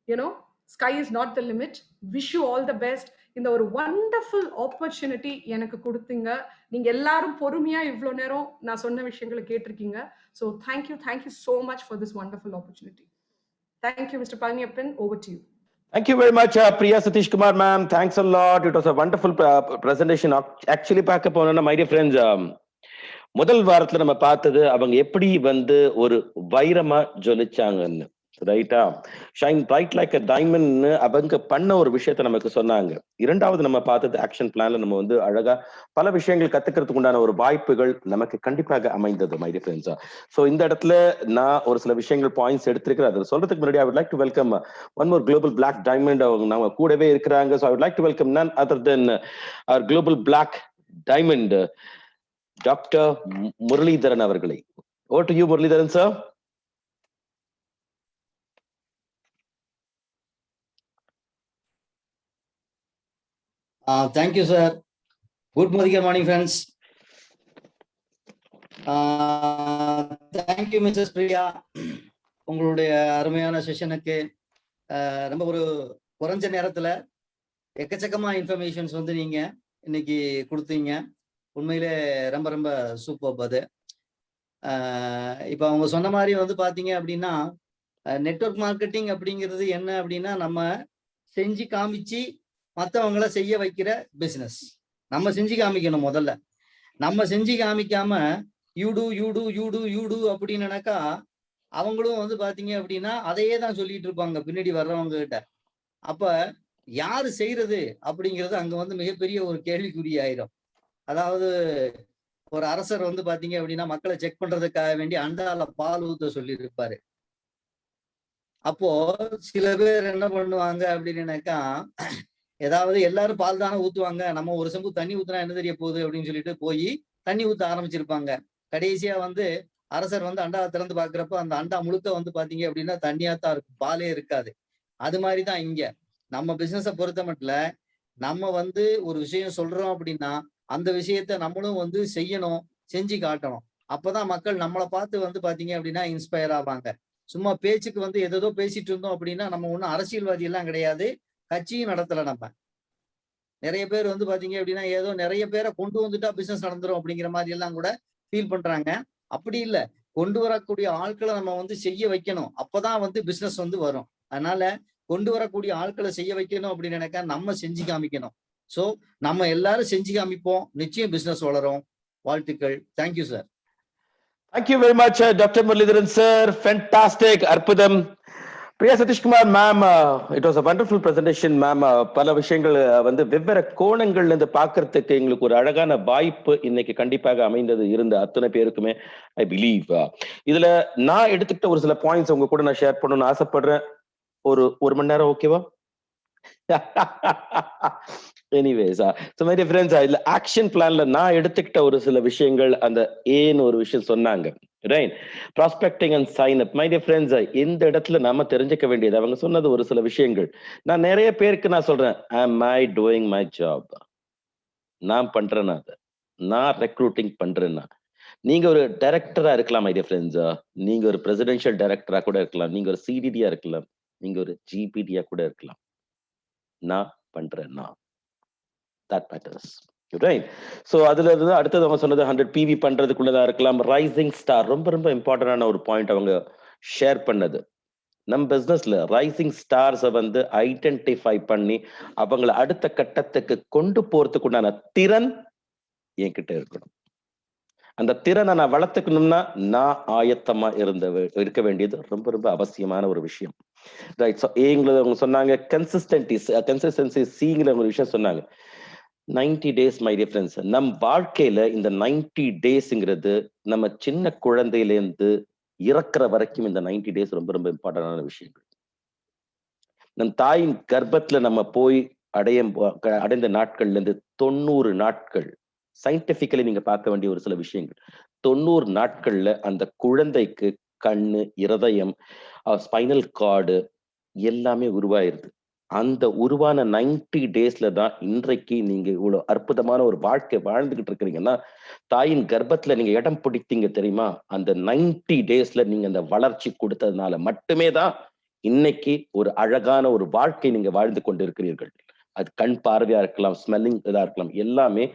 [SPEAKER 1] you know, sky is not the limit. Wish you all the best. இந்த ஒரு வண்டர்ஃபுல் ஆப்பர்ச்சுனிட்டி எனக்கு கொடுத்தீங்க. நீங்க எல்லாரும் பொறுமையா இவ்வளோ நேரம் நான் சொன்ன விஷயங்களை கேட்டிருக்கீங்க. So thank you so much for this wonderful opportunity. Thank you mister Palaniappan. Over to you.
[SPEAKER 2] Thank you very much, Priya Satish Kumar ma'am. Thanks a lot. It was a wonderful presentation. Actually, பார்க்க போனோம்னா my dear friends, முதல் வாரத்துல நம்ம பார்த்தது அவங்க எப்படி ஒரு வைரமா ஜொலிச்சாங்கன்னு, ரைட்டா? Shine bright like a diamond அவங்க பண்ண ஒரு விஷயத்த நமக்கு சொன்னாங்க. இரண்டாவது நம்ம பார்த்தது ஆக்ஷன் பிளான்ல நம்ம அழகா பல விஷயங்கள் கத்துக்கிறதுக்கு உண்டான ஒரு வாய்ப்புகள் நமக்கு கண்டிப்பாக அமைந்தது மை டியர் ஃப்ரெண்ட்ஸ். ஸோ இந்த இடத்துல நான் ஒரு சில விஷயங்கள் பாயிண்ட்ஸ் எடுத்திருக்கிறேன். அதை சொல்றதுக்கு முன்னாடி I would like to welcome one more global black diamond. அவங்க நம்ம கூடவே இருக்கிறாங்க. So I would like to welcome none other than our global black diamond, Dr. Muralidharan அவர்களை. Over to you, Muralidharan sir.
[SPEAKER 3] Thank you, sir. Good morning, friends. Thank you, Mrs. Priya. உங்களுடைய அருமையான செஷனுக்கு ரொம்ப ஒரு குறைஞ்ச நேரத்துல எக்கச்சக்கமா இன்ஃபர்மேஷன்ஸ் நீங்க இன்னைக்கு கொடுத்தீங்க. உண்மையிலே ரொம்ப ரொம்ப சூப்பர். அது இப்போ அவங்க சொன்ன மாதிரி பாத்தீங்க அப்படின்னா, நெட்வொர்க் மார்க்கெட்டிங் அப்படிங்கிறது என்ன அப்படின்னா, நம்ம செஞ்சு காமிச்சு மற்றவங்களை செய்ய வைக்கிற பிசினஸ். நம்ம செஞ்சு காமிக்கணும். முதல்ல நம்ம செஞ்சு காமிக்காம யூடு அப்படின்னாக்கா அவங்களும் பாத்தீங்க அப்படின்னா அதையே தான் சொல்லிட்டு இருப்பாங்க பின்னாடி வர்றவங்க கிட்ட. அப்ப யாரு செய்யறது அப்படிங்கிறது அங்க மிகப்பெரிய ஒரு கேள்விக்குறி ஆயிரும். அதாவது ஒரு அரசர் பாத்தீங்க அப்படின்னா மக்களை செக் பண்றதுக்காக வேண்டி அண்டால பால் ஊத்த சொல்லி இருப்பாரு. அப்போ சில பேர் என்ன பண்ணுவாங்க அப்படின்னாக்கா, ஏதாவது எல்லாரும் பால் தானே ஊத்துவாங்க, நம்ம ஒரு செம்பு தண்ணி ஊத்துனா என்ன தெரிய போகுது அப்படின்னு சொல்லிட்டு போய் தண்ணி ஊத்த ஆரம்பிச்சிருப்பாங்க. கடைசியா அரசர் அண்டா திறந்து பாக்குறப்ப அந்த அண்டா முழுக்க பாத்தீங்க அப்படின்னா தண்ணியாத்தான் இருக்கும், பாலே இருக்காது. அது மாதிரிதான் இங்க நம்ம பிசினஸை பொறுத்த மட்டும் நம்ம ஒரு விஷயம் சொல்றோம் அப்படின்னா அந்த விஷயத்த நம்மளும் செய்யணும், செஞ்சு காட்டணும். அப்பதான் மக்கள் நம்மளை பார்த்து பாத்தீங்க அப்படின்னா இன்ஸ்பயர் ஆவாங்க. சும்மா பேச்சுக்கு ஏதோ பேசிட்டு இருந்தோம் அப்படின்னா நம்ம ஒன்றும் அரசியல்வாதி எல்லாம் கிடையாது, கட்சியும் நடத்தல. நம்ம நிறைய பேர் பாத்தீங்க அப்படின்னா ஏதோ நிறைய பேரை கொண்டு வந்துட்டா பிசினஸ் நடந்துரும் அப்படிங்கிற மாதிரி எல்லாம் கூட ஃபீல் பண்றாங்க. அப்படி இல்லை, கொண்டு வரக்கூடிய ஆட்களை நம்ம செய்ய வைக்கணும். அப்பதான் பிசினஸ் வரும். அதனால கொண்டு வரக்கூடிய ஆட்களை செய்ய வைக்கணும் அப்படின்னு நினைக்க நம்ம செஞ்சு காமிக்கணும். சோ நம்ம எல்லாரும் செஞ்சு காமிப்போம், நிச்சயம் பிசினஸ் வளரும். வாழ்த்துக்கள். Thank you sir.
[SPEAKER 2] Thank you very much, Dr. Muralidharan sir. Fantastic. Arpudam. Priya Satish Kumar ma'am, it was a wonderful presentation ma'am. பல விஷயங்கள் வெவ்வேறு கோணங்கள்ல இருந்து பார்க்கறதுக்கு எங்களுக்கு ஒரு அழகான வாய்ப்பு இன்னைக்கு கண்டிப்பாக அமைந்தது இருந்த அத்தனை பேருக்குமே ஐ பிலீவ். இதுல நான் எடுத்துக்கிட்ட ஒரு சில பாயிண்ட்ஸ் உங்க கூட நான் ஷேர் பண்ணணும்னு ஆசைப்படுறேன். ஒரு மணி நேரம் ஓகேவா? Anyways, so my dear friends, இதுல ஆக்ஷன் பிளான்ல நான் எடுத்துக்கிட்ட ஒரு சில விஷயங்கள், அந்த ஏன்னு ஒரு விஷயம் சொன்னாங்க, right? Prospecting and sign up. My dear friends, இந்த இடத்துல நாம தெரிஞ்சுக்க வேண்டியது, அவங்க சொன்னது ஒரு சில விஷயங்கள். நான் நிறைய பேருக்கு நான் சொல்றேன், am I doing my job? நான் பண்றேன்னா, அதை நான் ரெக்ரூட்டிங் பண்றேன்னா, நீங்க ஒரு டைரக்டரா இருக்கலாம் மை டியர் ஃப்ரெண்ட்ஸ், நீங்க ஒரு பிரசிடென்ஷியல் டைரக்டரா கூட இருக்கலாம், நீங்க ஒரு சிடிடியா இருக்கலாம், நீங்க ஒரு ஜிபிடியா கூட இருக்கலாம். நான் பண்றேன்னா that matters, right? So அதுல இருந்து அடுத்தது அவங்க சொன்னது 100 PV பண்றதுக்குள்ளதா இருக்கலாம். ரைசிங் ஸ்டார் ரொம்ப ரொம்ப இம்பார்ட்டன்டான ஒரு பாயிண்ட் அவங்க ஷேர் பண்ணது. நம் பிசினஸ்ல ரைசிங் ஸ்டார்ஸை ஐடென்டிஃபை பண்ணி அவங்களை அடுத்த கட்டத்துக்கு கொண்டு போறதுக்கு உண்டான திறன் என்கிட்ட இருக்கணும். அந்த திறனை நான் வளர்த்துக்கணும்னா நான் ஆயத்தமா இருக்க வேண்டியது ரொம்ப ரொம்ப அவசியமான ஒரு விஷயம், ரைட்? ஸோ ஏங்களை அவங்க சொன்னாங்க கன்சிஸ்டன்சி சிங்கிற ஒரு விஷயம் சொன்னாங்க. 90 days மை டியர் ஃப்ரெண்ட்ஸ், நம் வாழ்க்கையில இந்த 90 daysங்கிறது நம்ம சின்ன குழந்தையிலேருந்து இறக்குற வரைக்கும் இந்த 90 days ரொம்ப ரொம்ப இம்பார்ட்டன்டான விஷயங்கள். நம் தாயின் கர்ப்பத்துல நம்ம போய் அடைந்த நாட்கள்ல இருந்து 90 நாட்கள் சயின்டிபிக்கலி நீங்க பார்க்க வேண்டிய ஒரு சில விஷயங்கள். 90 நாட்கள்ல அந்த குழந்தைக்கு கண்ணு, இருதயம், ஸ்பைனல் கார்டு எல்லாமே உருவாயிருது. அந்த உருவான 90 daysல தான் இன்றைக்கு நீங்க இவ்வளவு அற்புதமான ஒரு வாழ்க்கை வாழ்ந்துகிட்டு இருக்கிறீங்கன்னா, தாயின் கர்ப்பத்துல நீங்க இடம் பிடித்தீங்க தெரியுமா? அந்த 90 daysல நீங்க அந்த வளர்ச்சி கொடுத்ததுனால மட்டுமே தான் இன்னைக்கு ஒரு அழகான ஒரு வாழ்க்கை நீங்க வாழ்ந்து கொண்டிருக்கிறீர்கள். அது கண் பார்வையா இருக்கலாம், ஸ்மெல்லிங் இதா இருக்கலாம், எல்லாமே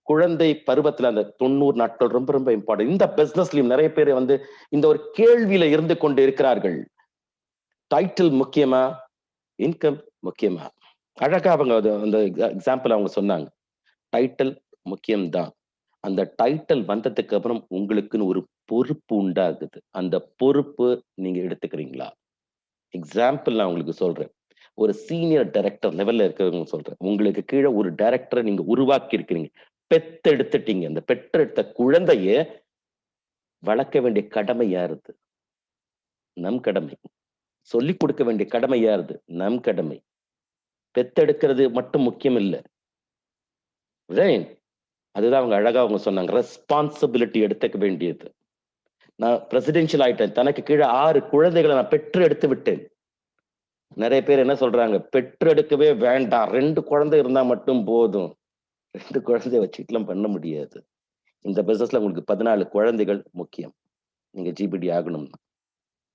[SPEAKER 2] குழந்தை பருவத்துல அந்த 90 நாட்கள் ரொம்ப ரொம்ப இம்பார்ட்டன்ட். இந்த பிசினஸ்லயும் நிறைய பேர் வந்து இந்த ஒரு கேள்வியில இருந்து கொண்டு இருக்கிறார்கள். டைட்டில் முக்கியமா, இன்கம் முக்கியமா? அழகா அவங்க அந்த எக்ஸாம்பிள் அவங்க சொன்னாங்க. டைட்டில் முக்கியம்தான். அந்த டைட்டில் வந்ததுக்கு அப்புறம் உங்களுக்குன்னு ஒரு பொறுப்பு உண்டாகுது. அந்த பொறுப்பு நீங்க எடுத்துக்கிறீங்களா? எக்ஸாம்பிள் நான் உங்களுக்கு சொல்றேன். ஒரு சீனியர் டைரக்டர் லெவல்ல இருக்கிறவங்க சொல்றேன். உங்களுக்கு கீழே ஒரு டைரக்டரை நீங்க உருவாக்கி இருக்கிறீங்க. பெத்தெடுத்துட்டீங்க. அந்த பெற்றெடுத்த குழந்தைய வளர்க்க வேண்டிய கடமை யாருது? நம் கடமை. சொல்லிக் கொடுக்க வேண்டிய கடமை யாருது? நம் கடமை. பெத்தெடுக்கிறது மட்டும் முக்கியம் இல்ல. Right? அதுதான் அவங்க அழகா அவங்க சொன்னாங்க. ரெஸ்பான்சிபிலிட்டி எடுத்துக்க வேண்டியது. நான் பிரசிடென்ஷியல் ஆயிட்டேன். தனக்கு கீழே 6 குழந்தைகளை நான் பெற்று எடுத்து விட்டேன். நிறைய பேர் என்ன சொல்றாங்க? பெற்றெடுக்கவே வேண்டாம். 2 குழந்தை இருந்தா மட்டும் போதும். 2 குழந்தைய வச்சுட்டுலாம் பண்ண முடியாது. இந்த பிசினஸ்ல உங்களுக்கு 14 குழந்தைகள் முக்கியம். நீங்க ஜிபிடி ஆகணும்னா.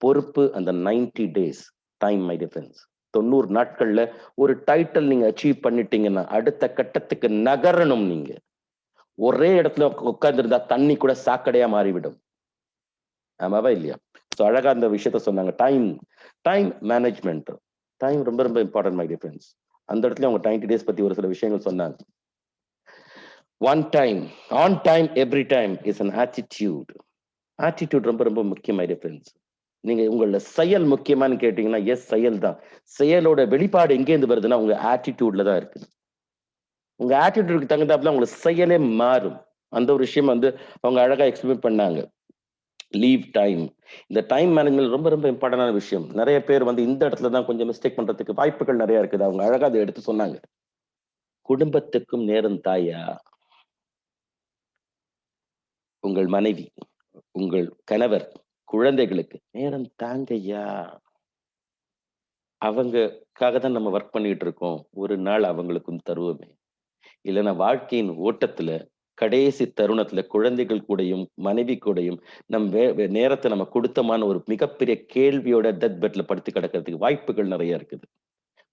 [SPEAKER 2] பொறுப்பு அந்த 90 டேஸ் டைம் மை டிஃபரன்ஸ். 90 நாட்கள்ல ஒரு டைட்டில் நீங்க அச்சீவ் பண்ணிட்டீங்கன்னா அடுத்த கட்டத்துக்கு நகரணும் நீங்க. ஒரே இடத்துல உட்கார்ந்திருந்தா தண்ணி கூட சாக்கடையா மாறிவிடும். ஆமாவா இல்லையா? சோ அழகா அந்த விஷயத்த சொன்னாங்க. Time management. டைம் ரொம்ப ரொம்ப இம்பார்ட்டன்ட் மை டிஃபரன்ஸ். அந்த இடத்துல அவங்க 90 டேஸ் பத்தி ஒரு சில விஷயங்கள் சொன்னாங்க. One time, on time, every time is an attitude. Attitude ரொம்ப ரொம்ப முக்கியம் மை டிஃபரன்ஸ். நீங்க உங்களோட செயல் முக்கியமானு கேட்டீங்கன்னா எஸ், செயல் தான். செயலோட வெளிப்பாடு எங்கேருந்து வருதுன்னா உங்க ஆட்டிடியூட்ல தான் இருக்குது. உங்க ஆட்டிடியூடுக்கு தகுந்தாப்புல உங்களுக்கு செயலே மாறும். அந்த ஒரு விஷயம் வந்து அவங்க அழகா எக்ஸ்பிளைன் பண்ணாங்க. Leave time. இந்த டைம் மேனேஜ்மெண்ட் ரொம்ப ரொம்ப இம்பார்ட்டன்டான விஷயம். நிறைய பேர் வந்து இந்த இடத்துல தான் கொஞ்சம் மிஸ்டேக் பண்றதுக்கு வாய்ப்புகள் நிறைய இருக்குது. அவங்க அழகா அதை எடுத்து சொன்னாங்க. குடும்பத்துக்கும் நேரம் தாயா? உங்கள் மனைவி, உங்கள் கணவர், குழந்தைகளுக்கு நேரம் தாங்கய்யா. அவங்கக்காக தான் நம்ம ஒர்க் பண்ணிட்டு இருக்கோம். ஒரு நாள் அவங்களுக்கும் தருவோமே. இல்லைன்னா வாழ்க்கையின் ஓட்டத்துல கடைசி தருணத்துல குழந்தைகள் கூடயும் மனைவி கூடயும் நேரத்தை நம்ம கொடுத்தமான ஒரு மிகப்பெரிய கேள்வியோட டெத் பெட்ல படுத்து கிடக்கிறதுக்கு வாய்ப்புகள் நிறைய இருக்குது.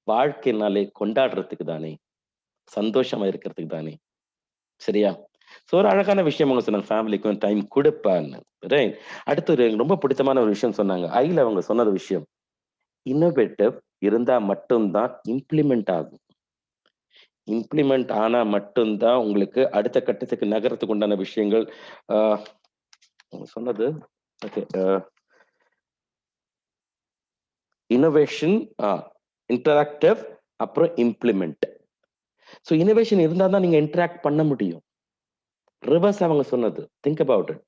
[SPEAKER 2] வாழ்க்கைனாலே கொண்டாடுறதுக்கு தானே, சந்தோஷமா இருக்கிறதுக்கு தானே. சரியா? சோ ஒரு அழகான விஷயம் அவங்க சொன்னாங்க. ஃபேமிலிக்கும் டைம் கொடுப்பான்னு. ரைட். அடுத்து ஒரு எனக்கு ரொம்ப பிடித்தமான ஒரு விஷயம் சொன்னாங்க. ஐல அவங்க சொன்னது விஷயம். இன்னோவேட்டிவ் இருந்தா மட்டும்தான் இம்ப்ளிமெண்ட் ஆகும். இம்ப்ளிமெண்ட் ஆனா மட்டும்தான் உங்களுக்கு அடுத்த கட்டத்துக்கு நகரத்துக்கு உண்டான விஷயங்கள் சொன்னது. ஓகே. இன்னோவேஷன், இன்டராக்டிவ், அப்புறம் இம்ப்ளிமெண்ட். ஸோ இனோவேஷன் இருந்தா தான் நீங்க இன்டராக்ட் பண்ண முடியும். ரிவர்ஸ் அவங்க சொன்னது. Think about it.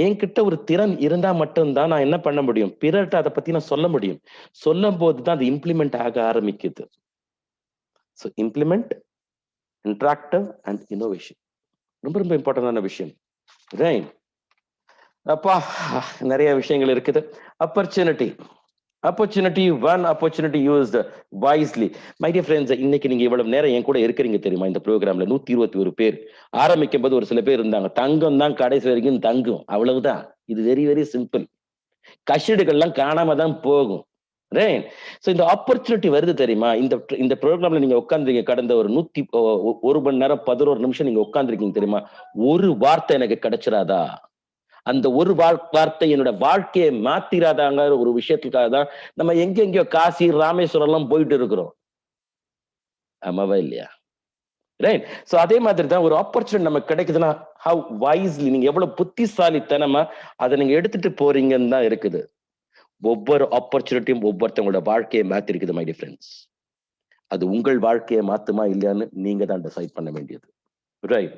[SPEAKER 2] என்கிட்ட ஒரு திறன் இருந்தா மட்டும்தான் நான் என்ன பண்ண முடியும்? பிறர்கிட்ட அதை பத்தி நான் சொல்ல முடியும். சொல்லும் போதுதான் அது இம்ப்ளிமெண்ட் ஆக ஆரம்பிக்குது. So implement, interactive and innovation ரொம்ப ரொம்ப இம்பார்ட்டன்டான விஷயம். ரைட். அப்பா நிறைய விஷயங்கள் இருக்குது. Opportunity one, opportunity used wisely. My dear friends, இன்னைக்கு நீங்க இவ்வளவு நேரம் என் கூட இருக்கிறீங்க தெரியுமா? இந்த ப்ரோக்ராம்ல 121 பேர். ஆரம்பிக்கும் போது ஒரு சில பேர் இருந்தாங்க. தங்கம் தான் கடைசி வரைக்கும் தங்கும், அவ்வளவுதான். இது வெரி வெரி சிம்பிள். கஷிடுகள்லாம் காணாம தான் போகும். ரைட். சோ இந்த ஆப்பர்ச்சுனிட்டி வருது தெரியுமா? இந்த ப்ரோக்ராம்ல நீங்க உட்கார்ந்துருக்கீங்க. கடந்த ஒரு 1 மணி நேரம் 11 நிமிஷம் நீங்க உட்கார்ந்துருக்கீங்க தெரியுமா? ஒரு வார்த்தை எனக்கு கிடைச்சிராதா? அந்த ஒரு வார்த்தை என்னோட வாழ்க்கையை மாத்திராதாங்க ஒரு விஷயத்துக்காக தான் நம்ம எங்கெங்கயோ காசி, ராமேஸ்வரம் எல்லாம் போயிட்டு இருக்கிறோம். ஆமாவா இல்லையா? ரைட். சோ அதே மாதிரி தான் ஒரு ஆப்பர்ச்சுனிட்டி நமக்கு கிடைக்குதுன்னா ஹவ் வைஸ்லி, நீங்க எவ்வளவு புத்திசாலித்தனமா அதை நீங்க எடுத்துட்டு போறீங்கன்னு தான் இருக்குது. ஒவ்வொரு ஆப்பர்ச்சுனிட்டியும் ஒவ்வொருத்தவங்களோட வாழ்க்கையை மாத்தி இருக்குது மை டியர் ஃப்ரெண்ட்ஸ். அது உங்கள் வாழ்க்கையை மாத்துமா இல்லையான்னு நீங்க தான் டிசைட் பண்ண வேண்டியது. ரைட்.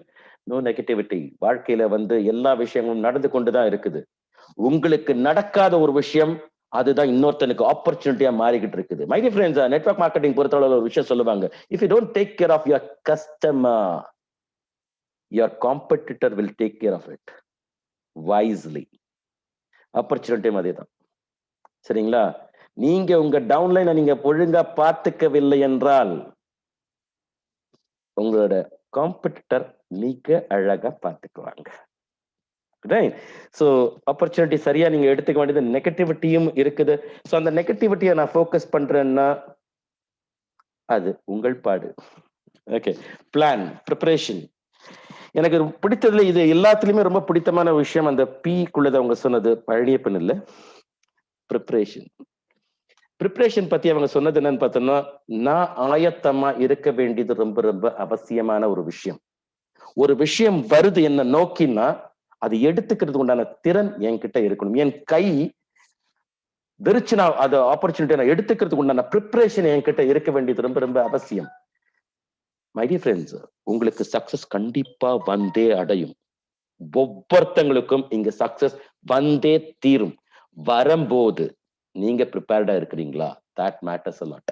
[SPEAKER 2] No negativity. வாழ்க்கையில வந்து எல்லா விஷயங்களும் நடந்து கொண்டுதான் இருக்குது. உங்களுக்கு நடக்காத ஒரு விஷயம் அதுதான் இன்னொருத்தனுக்கு ஆப்பர்ச்சுனிட்டியா மாறிக்கிட்டு இருக்குது. My dear friends, network marketing பொறுத்தவரை ஒரு விஷயம் சொல்லுவாங்க. If you don't take care of your customer, your competitor will take care of it wisely. ஆப்பர்ச்சுனிட்டியும் அதேதான். சரிங்களா? நீங்க உங்க டவுன்லைனை நீங்க ஒழுங்கா பார்த்துக்கவில்லை என்றால் உங்களோட காம்படிட்டர் மிக அழகா பார்த்துக்குவாங்க. ரைட். ஸோ ஆப்பர்ச்சுனிட்டி சரியா நீங்க எடுத்துக்க வேண்டியது, நெகட்டிவிட்டியும் இருக்குது. ஸோ அந்த நெகட்டிவிட்டியை நான் ஃபோக்கஸ் பண்றேன்னா அது உங்கள் பாடு. Okay, plan, preparation. எனக்கு பிடித்ததுல இது எல்லாத்துலயுமே ரொம்ப பிடித்தமான விஷயம் அந்த P-க்குள்ளது அவங்க சொன்னது பழனியப்பன் இல்ல, ப்ரிப்பரேஷன். ப்ரிப்பரேஷன் பத்தி அவங்க சொன்னது என்னன்னு பார்த்தோம்னா, நான் ஆயத்தமா இருக்க வேண்டியது ரொம்ப ரொம்ப அவசியமான ஒரு விஷயம். ஒரு விஷயம் வருது என்ன நோக்கினா அது எடுத்துக்கிறதுக்கு உண்டான திறன் என்கிட்ட இருக்கணும். என் கை வெறிச்சு நான் அது ஆப்பர்ச்சுனிட்டி நான் எடுத்துக்கிறதுக்கு உண்டான ப்ரிப்பரேஷன் என்கிட்ட இருக்க வேண்டியது ரொம்ப ரொம்ப அவசியம். மை டியர் ஃப்ரெண்ட்ஸ், உங்களுக்கு சக்சஸ் கண்டிப்பா வந்தே அடையும். ஒவ்வொருத்தங்களுக்கும் இங்க சக்சஸ் வந்தே தீரும். வரும்போது நீங்க ப்ரிப்பேர்டா இருக்கிறீங்களா? That matters a lot.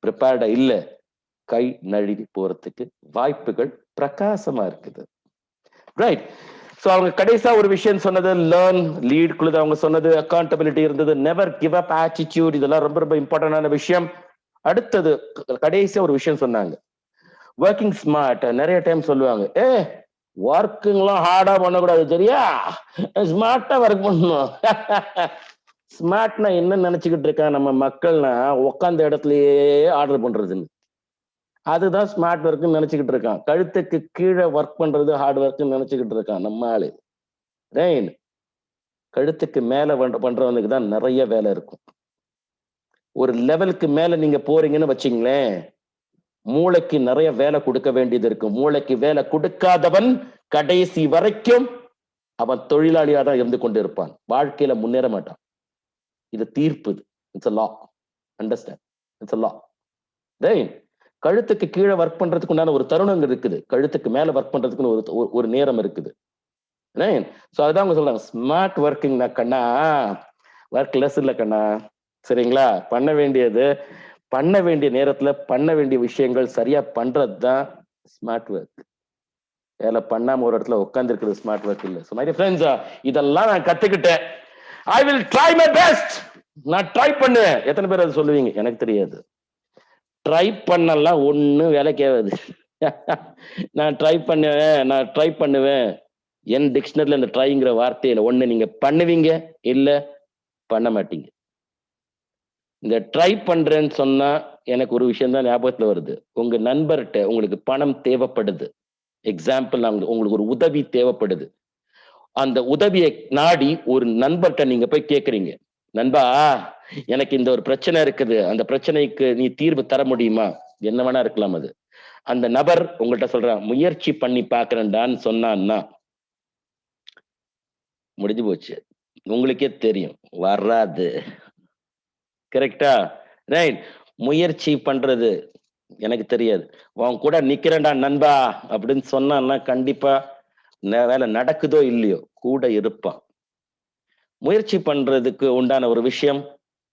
[SPEAKER 2] ப்ரிப்பேர்டா இல்ல, கை நழுவி போறதுக்கு வாய்ப்புகள் பிரகாசமா இருக்குது. ரைட். சோ அவங்க கடைசியா ஒரு விஷயம் சொன்னது லேர்ன், லீட் குழுது அவங்க சொன்னது, அக்கௌண்டபிலிட்டி இருந்தது, நெவர் கிவ் அப் ஆட்டிடியூட், இதெல்லாம் ரொம்ப ரொம்ப இம்பார்ட்டன்டான விஷயம். அடுத்தது கடைசியா ஒரு விஷயம் சொன்னாங்க, ஒர்க்கிங் ஸ்மார்ட். நிறைய டைம் சொல்லுவாங்க, ஒர்க்குங்கெல்லாம் ஹார்டா பண்ணக்கூடாது சரியா, ஸ்மார்ட்டா ஒர்க் பண்ணணும். ஸ்மார்ட்னா என்ன நினைச்சுக்கிட்டு இருக்கா நம்ம மக்கள்னா, உட்காந்த இடத்துலயே ஆர்டர் பண்றதுன்னு. அதுதான் ஸ்மார்ட் ஒர்க்னு நினைச்சுக்கிட்டு இருக்கான். கழுத்துக்கு கீழே ஒர்க் பண்றது ஹார்ட் ஒர்க்னு நினைச்சுக்கிட்டு இருக்கான் நம்ம ஆளு. ரைட். கழுத்துக்கு மேல பண்றவனுக்கு தான் நிறைய வேலை இருக்கும். ஒரு லெவலுக்கு மேல நீங்க போறீங்கன்னு வச்சுங்களேன், மூளைக்கு நிறைய வேலை கொடுக்க வேண்டியது இருக்கு. மூளைக்கு வேலை கொடுக்காதவன் கடைசி வரைக்கும் அவன் தொழிலாளியா தான் இருந்து கொண்டு இருப்பான், வாழ்க்கையில முன்னேற மாட்டான். இது தீர்ப்பு. It's a law. Understand? It's a law. Right. கழுத்துக்கு கீழே ஒர்க் பண்றதுக்கு உண்டான ஒரு தருணங்கள் இருக்குது, கழுத்துக்கு மேல ஒர்க் பண்றதுக்குன்னு ஒரு நேரம் இருக்குது. சோ அதான் அவங்க சொல்றாங்க, ஸ்மார்ட் ஒர்க்கிங் கண்ணா, ஒர்க் லெஸ் இல்ல கண்ணா. சரிங்களா? பண்ண வேண்டிய நேரத்துல பண்ண வேண்டிய விஷயங்கள் சரியா பண்றதுதான் ஸ்மார்ட் ஒர்க். வேலை பண்ணாம ஒரு இடத்துல உட்கார்ந்து இருக்கிறது ஸ்மார்ட் ஒர்க் இல்ல. ஸோ மை டியர் ஃப்ரெண்ட்ஸ், இதெல்லாம் நான் கத்துக்கிட்டேன். I will try my best. நான் ட்ரை பண்ணுவேன். எத்தனை பேர் அது சொல்லுவீங்க? எனக்கு தெரியாது. ட்ரை பண்ணலாம் ஒன்னும் வேலைக்கு ஆகாது. நான் ட்ரை பண்ணுவேன். என் டிக்ஷனரியில இந்த ட்ரைங்கிற வார்த்தையில ஒண்ணு நீங்க பண்ணுவீங்க, இல்ல பண்ண மாட்டீங்க. இந்த ட்ரை பண்றேன்னு சொன்னா எனக்கு ஒரு விஷயம் தான் ஞாபகத்துல வருது. உங்க நண்பர்கிட்ட உங்களுக்கு பணம் தேவைப்படுது, எக்ஸாம்பிள் உங்களுக்கு ஒரு உதவி தேவைப்படுது. அந்த உதவியை நாடி ஒரு நண்பர்கிட்ட நீங்க போய் கேக்குறீங்க, நண்பா எனக்கு இந்த ஒரு பிரச்சனை இருக்குது, அந்த பிரச்சனைக்கு நீ தீர்வு தர முடியுமா? என்ன வேணா இருக்கலாம் அது. அந்த நபர் உங்கள்கிட்ட சொல்றான், முயற்சி பண்ணி பாக்குறேன்டான்னு சொன்னான்னா முடிஞ்சு போச்சு. உங்களுக்கே தெரியும் வராது. கரெக்டா? ரைட். முயற்சி பண்றது எனக்கு தெரியாது, உன் கூட நிக்கிறேன்டா நண்பா அப்படின்னு சொன்னான்னா கண்டிப்பா வேலை நடக்குதோ இல்லையோ கூட இருப்பான். முயற்சி பண்றதுக்கு உண்டான ஒரு விஷயம்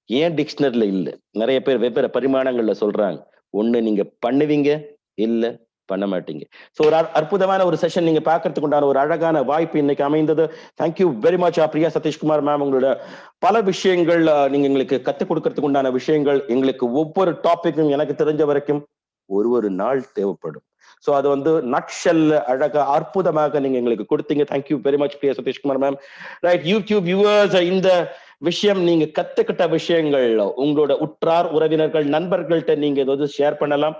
[SPEAKER 2] ஏன் டிக்ஷனரியில இல்ல. நிறைய பேர் வெவ்வேறு பரிமாணங்கள்ல சொல்றாங்க. ஒண்ணு நீங்க பண்ணுவீங்க, இல்ல பண்ண மாட்டீங்க. சோ ஒரு அற்புதமான ஒரு செஷன் நீங்க பாக்குறதுக்கு உண்டான ஒரு அழகான வாய்ப்பு இன்னைக்கு அமைந்தது. Thank you very much Priya Satishkumar ma'am. உங்களோட பல விஷயங்கள் நீங்க எங்களுக்கு கத்துக் கொடுக்கறதுக்கு உண்டான விஷயங்கள், எங்களுக்கு ஒவ்வொரு டாபிக்கும் எனக்கு தெரிஞ்ச வரைக்கும் ஒரு நாள் தேவைப்படும். சோ அது நட்ஷெல் அழகா அற்புதமாக நீங்க எங்களுக்கு கொடுத்தீங்க. Thank you very much Priya Satishkumar ma'am. Right. YouTube viewers, இந்த விஷயம் நீங்க கத்துக்கிட்ட விஷயங்கள் உங்களோட உற்றார் உறவினர்கள் நண்பர்கள்ட்ட நீங்க ஏதாவது ஷேர் பண்ணலாம்.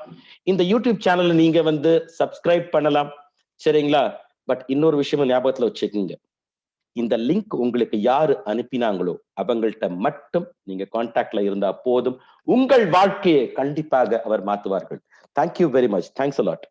[SPEAKER 2] இந்த யூடியூப் சேனல் நீங்க சப்ஸ்கிரைப் பண்ணலாம். சரிங்களா? பட் இன்னொரு விஷயம் ஞாபகத்துல வச்சுக்கோங்க, இந்த லிங்க் உங்களுக்கு யாரு அனுப்பினாங்களோ அவங்கள்ட்ட மட்டும் நீங்க கான்டாக்ட்ல இருந்தா போதும். உங்கள் வாழ்க்கையை கண்டிப்பாக அவர் மாத்துவார்கள். Thank you very much. Thanks a lot.